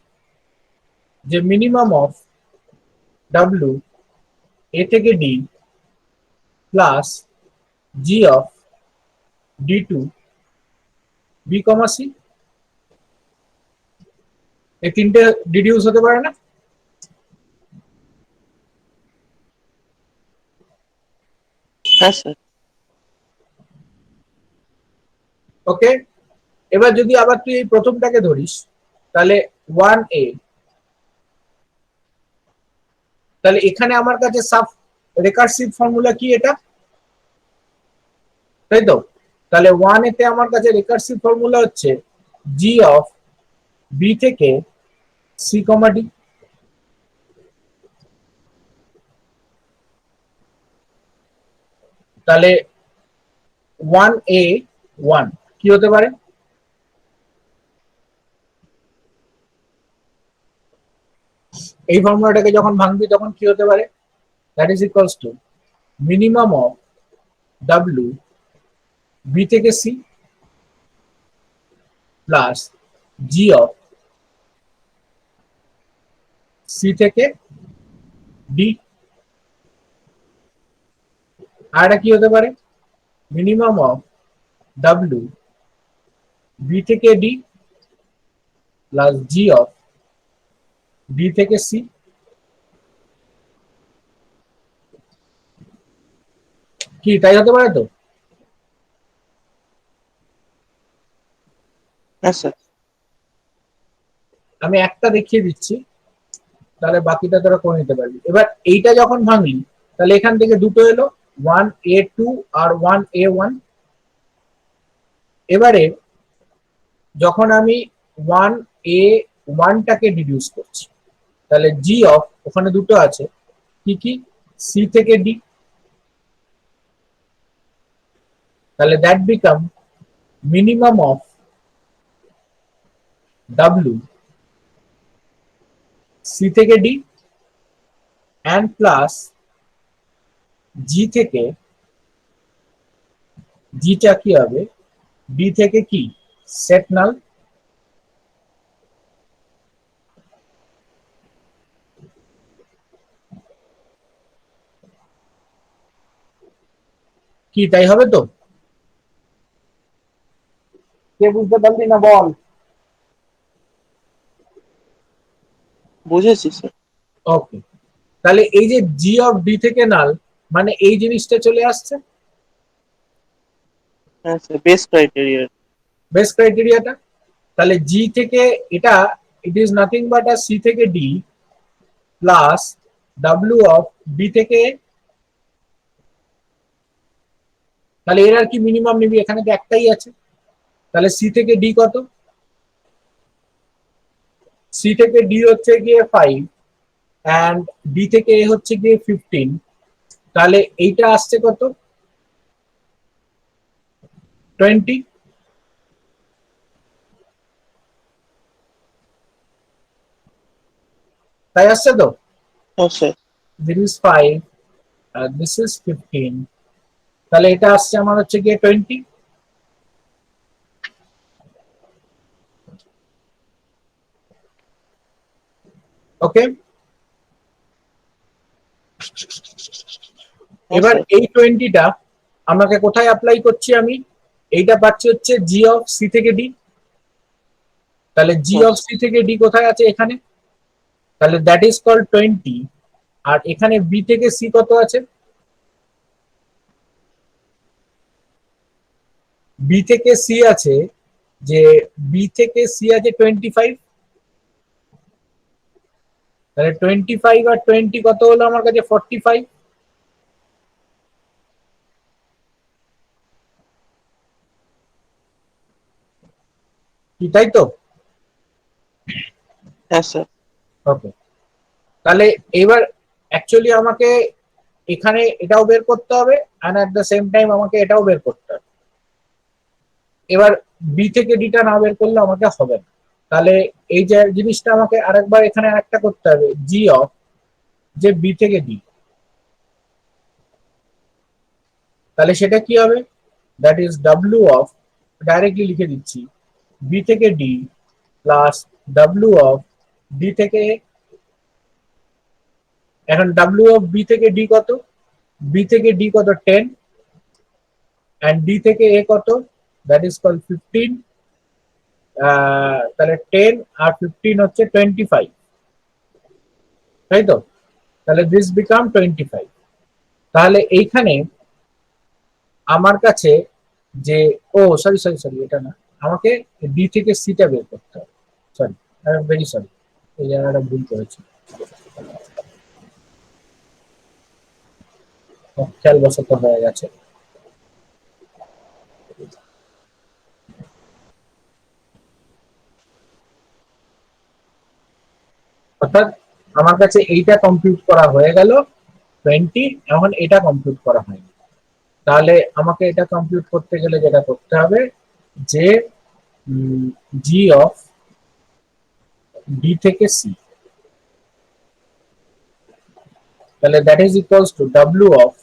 যে মিনিমাম অফ ডাব্লিউ এ থেকে D plus G of D to B comma C. এই তিনটে ডিডিউস হতে পারে না? হ্যাঁ স্যার। ওকে, এবার যদি আবার তুই এই প্রথমটাকে ধরিস তাহলে 1a, তাহলে এখানে আমার কাছে সাব রেকার্সিভ ফর্মুলা কি এটা, তাই তো? তাহলে 1a তে আমার কাছে রেকার্সিভ ফর্মুলা হচ্ছে জি অফ বি থেকে সি কমা ডি। তাহলে 1a 1 কি হতে পারে, এই ফর্মুলাটাকে যখন ভাঙবি তখন কি হতে পারে, that is equals to minimum of W B থেকে C plus G of C থেকে ডি। আর এটা কি হতে পারে, মিনিমাম অফ ডাব্লিউ বি থেকে D plus G of D থেকে সি। কি তাই হতে পারে তো? হ্যাঁ স্যার। আমি একটা দেখিয়ে দিচ্ছি, তাহলে বাকিটা তোরা করে নিতে পারবি। এবার এইটা যখন ভাঙলি তাহলে এখান থেকে দুটো এলো, 1a2 আর 1a1। এবারে যখন আমি 1a1টাকে ডিডিউস করছি তাহলে জি অফ ওখানে দুটো আছে, কি কি, সি থেকে ডি। তাহলে that become minimum of W C থেকে ডি অ্যান্ড প্লাস জি থেকে, জিটা কি হবে, ডি থেকে কি, সেট নাল। কি তাই হবে তো? কে বুঝতে পারলি না বল। বুঝেছি স্যার। ওকে, তাহলে এই যে জি অফ ডি থেকে নাল মানে এই জিনিসটা চলে আসছে, হ্যাঁ স্যার, বেস ক্রাইটেরিয়া। বেস ক্রাইটেরিয়াটা। তাহলে জি থেকে এটা, it is nothing but a C থেকে D plus W of B থেকে এ। তাহলে এর আর কি মিনিমাম নিবি, এখানে তো একটাই আছে। তাহলে সি থেকে ডি কত, সি থেকে ডি হচ্ছে গিয়ে 5 অ্যান্ড ডি থেকে এ হচ্ছে গিয়ে 15। তাহলে এইটা আসছে কত, 20। তাই আসছে তো? হ্যাঁ sir. this is 5 this is 15, তাহলে এটা আসছে আমার হচ্ছে গিয়ে 20। ওকে, এবার এই 20টা আমাকে কোথায় অ্যাপ্লাই করছি আমি, এইটা পাচ্ছি হচ্ছে জি অফ সি থেকে ডি। তাহলে জি অফ সি থেকে ডি কোথায় আছে, এখানে। তাহলে দ্যাট ইজ কল্ড 20। আর এখানে বি থেকে সি কত আছে, বি থেকে সি আছে, যে বি থেকে সি আছে 25, তাহলে 25 আর 20 কত হলো আমার কাছে? 45। কি তাই তো? হ্যাঁ স্যার। ওকে, তাহলে এবার অ্যাকচুয়ালি আমাকে এখানে এটাও বের করতে হবে and at the same time আমাকে এটাও বের করতে হবে। এবার বি থেকে ডিটা না বের করলে আমাকে হবে না। তাহলে এই যে জিনিসটা আমাকে আরেকবার এখানে আরেকটা করতে হবে, জি অফ যে বি থেকে ডি, তাহলে সেটা কি হবে? That is W of, directly লিখে দিচ্ছি, বি থেকে D plus W of D থেকে এ। এখন ডাব্লিউ অফ বি থেকে ডি কত? বি থেকে ডি কত? 10, এন্ড ডি থেকে এ কত? That is call 15। তাহলে 10 আর 15 হচ্ছে 25, তাই তো? তাহলে দিস বিকাম 25। তাহলে এইখানে আমার কাছে যে, ও সরি সরি সরি, এটা না, আমাকে ডি থেকে সিটা বের করতে হবে। Sorry, I am very sorry, এই জায়গাটা ভুল করেছি, খেয়াল বশত হয়ে গেছে। অর্থাৎ আমার কাছে এইটা কম্পিউট করা হয়ে গেল 20, এখন এটা কম্পিউট করা হয়নি। তাহলে আমাকে এটা কম্পিউট করতে গেলে যেটা করতে হবে, যে জি অফ ডি থেকে সি, তাহলে that is equals to W of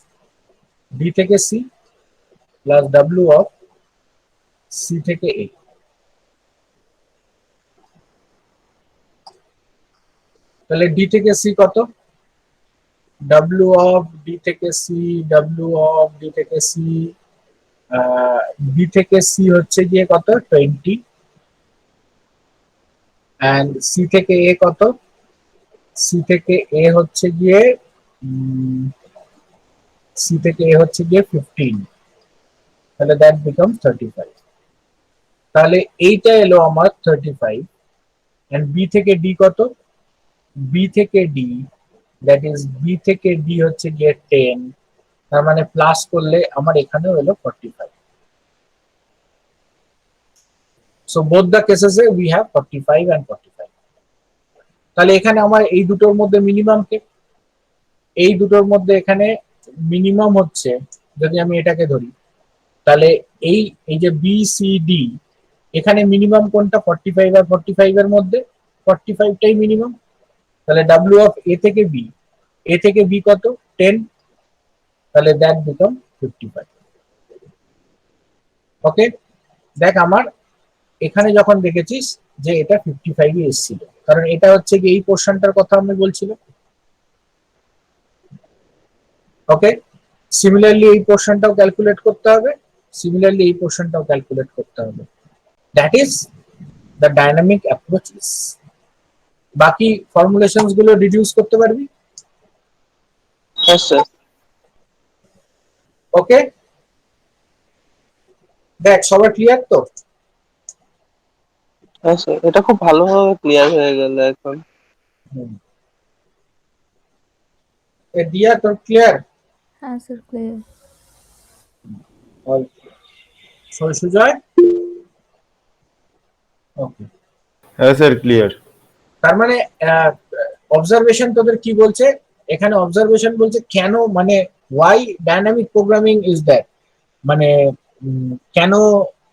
D থেকে C plus W of C থেকে এ। তাহলে ডি থেকে সি কত? ডাব্লিউ অফ ডি থেকে সি, ডাব্লিউ অফ ডি থেকে সি, ডি থেকে সি হচ্ছে গিয়ে কত? 20, এন্ড সি থেকে এ কত? সি থেকে এ হচ্ছে গিয়ে সি থেকে এ হচ্ছে গিয়ে 15, তাহলে দ্যাট বিকাম 35। তাহলে এইটা এলো আমার 35, এন্ড বি থেকে ডি কত? বি থেকে ডি, দ্যাট ইজ বি থেকে ডি হচ্ছে গিয়ে 10, তার মানে প্লাস করলে আমার এখানেও এলো 45। সো বোথ দ্য কেসেসে উই হ্যাভ 45 and 45। তাহলে এখানে আমার এই দুটোর মধ্যে মিনিমাম কে? এই দুটোর মধ্যে এখানে মিনিমাম হচ্ছে, যদি আমি এটাকে ধরি, তাহলে এই এই যে বি সি ডি, এখানে মিনিমাম কোনটা? 45 আর 45 এর মধ্যে 45টাই মিনিমাম। তাহলে ডাব্লিউ অফ এ থেকে বি, এ থেকে বি কত? 10, তাহলে দ্যাট বিকাম 55। ওকে, দেখ আমার এখানে যখন দেখেছিস যে এটা 55 এসেছিল, কারণ এটা হচ্ছে কি এই পোর্শনটার কথা আমি বলছিলাম। ওকে, সিমিলারলি এই পোর্শনটাও ক্যালকুলেট করতে হবে, সিমিলারলি এই পোর্শনটাও ক্যালকুলেট করতে হবে। That is the dynamic approaches. বাকি ফর্মুলেশনস গুলো রিডিউস করতে পারবি? হ্যাঁ স্যার। ওকে, দেখ সবার ক্লিয়ার তো? হ্যাঁ স্যার, এটা খুব ভালোভাবে ক্লিয়ার হয়ে গেল এখন। দিয়া তোর ক্লিয়ার? হ্যাঁ স্যার, ক্লিয়ার। সুজয়? ওকে, হ্যাঁ স্যার, ক্লিয়ার। তার মানে অবজারভেশন তোদের কি বলছে এখানে? অবজারভেশন বলছে কেন, মানে why dynamic programming is that, মানে কেন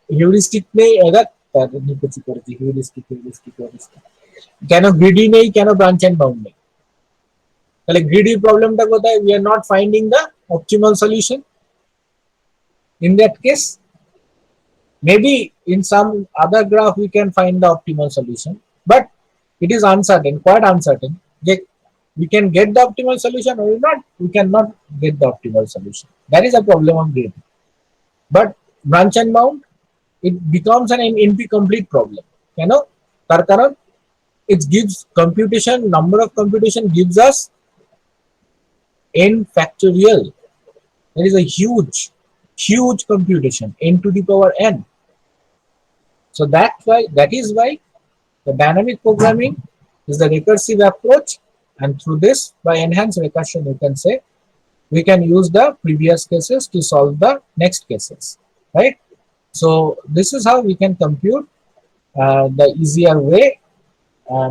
হিউরিস্টিক নেই, কেন গ্রিডি নেই, কেন ব্রাঞ্চ এন্ড বাউন্ড নেই? তাহলে গ্রিডি প্রবলেমটা কোথায়? We are not finding the optimal solution. In that case maybe in some other graph we can find the optimal solution, but it is uncertain, quite uncertain, that we can get the optimal solution or not, we cannot get the optimal solution. That is a problem of grading. But branch and bound, it becomes an NP complete problem, you know, tar karon it gives computation, number of computation gives us n factorial. There is a huge huge computation, n to the power n. So that is why the dynamic programming is the recursive approach, and through this, by enhanced recursion, you can say we can use the previous cases to solve the next cases, right? So this is how we can compute the easier way.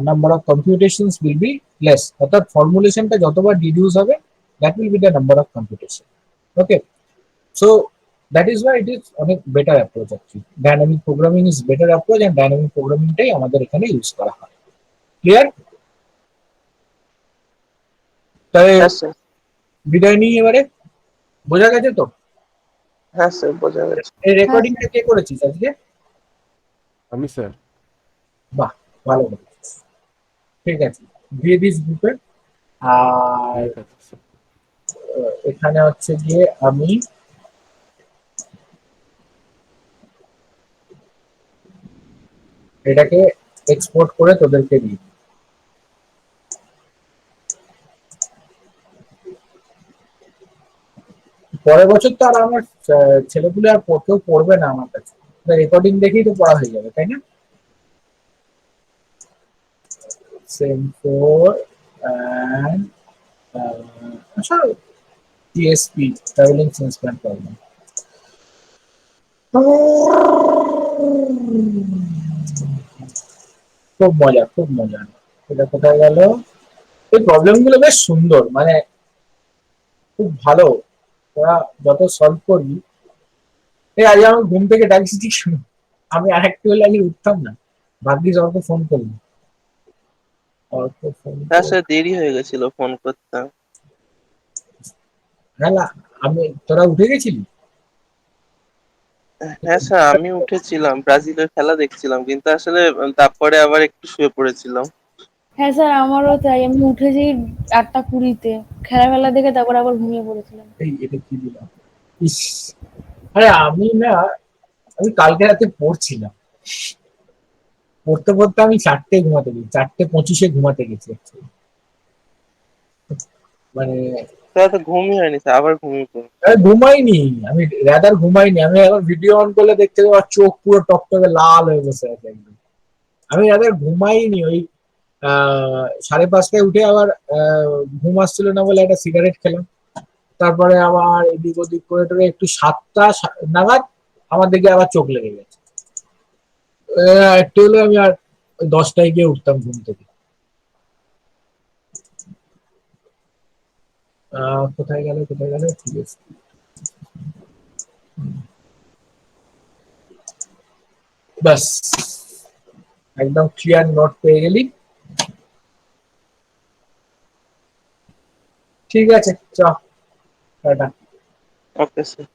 Number of computations will be less. অর্থাৎ ফর্মুলেশনটা যতবার deduce হবে, that will be the number of computation. Okay, so that is why it is অনেক better approach actually. Dynamic programming is better approach, and dynamic programming টাই আমাদের এখানে use করা হয়। Clear? তাহলে হ্যাঁ স্যার, বিদায় নিই এবারে। বোঝা গেছে তো? হ্যাঁ স্যার, বোঝা গেছে। এই রেকর্ডিংটা কে করেছিস আজকে? আমি স্যার। বাহ, ভালো করেছিস। ঠিক আছে, দিয়ে দিস গ্রুপে। আর ঠিক আছে স্যার। এখানে হচ্ছে গিয়ে আমি এটাকে এক্সপোর্ট করে তোদেরকে দিই। পরের বছর তো আর আমার ছেলেগুলো আর কেউ পড়বে না আমার কাছে, রেকর্ডিং দেখেই তো পড়া হয়ে যাবে, তাই না? সেম ফোর অ্যান্ড আচ্ছা, টিএসপি ট্রাভেলিং সেলসম্যান প্রবলেম। খুব মজা, খুব মজা। এটা কোথায় গেল? এই প্রবলেম গুলো বেশ সুন্দর, মানে খুব ভালো। ওরা যত সলভ করবি। এই আজ আমার ঘুম থেকে ডাকছি ঠিক শুনো, আমি আর একটু হলে আগে উঠতাম না। ভাগ্যিস অর্ক ফোন করলি। অর্ক ফোন হ্যাঁ স্যার, দেরি হয়ে গেছিল ফোন করতে। হ্যাঁ না, আমি তোরা উঠে গেছিলি? হ্যাঁ স্যার, আমি উঠেছিলাম, ব্রাজিলের খেলা দেখছিলাম, কিন্তু আসলে তারপরে আবার একটু শুয়ে পড়েছিলাম। হ্যাঁ স্যার, আমারও তাই। আমি উঠেছি 8টা 20-তে, খেলা দেখে তারপর আবার ঘুমিয়ে পড়েছিলাম। এই এটা কি দিলাম? ইস, আরে আমি কালকে রাতে পড়ছিলাম, পড়তে পড়তে আমি 4:25 ঘুমাতে গেছি actually। মানে তাহলে তো ঘুমই হয়নি স্যার, আবার ঘুমিয়ে পড়ি। ঘুমাইনি, আমি রাদার ঘুমাইনি। আমি আবার ভিডিও অন করলে দেখতে পাবো চোখ পুরো টকটকে লাল হয়ে বসে আছে একদম। আমি রাদার ঘুমাইনি। ওই 5:30টায় উঠে আবার ঘুম আসছিল না বলে একটা সিগারেট খেলাম। তারপরে আবার এদিক ওদিক করে টোরে একটু 7টা নাগাদ আমার দিকে আবার চোখ লেগে গেছে। একটু হলে আমি আর 10টায় গিয়ে উঠতাম ঘুম থেকে। কোথায় গেল? ঠিক আছে, বাস একদম ক্লিয়ার নোট পেয়ে গেলি। ঠিক আছে, চ টাটা। Okay sir.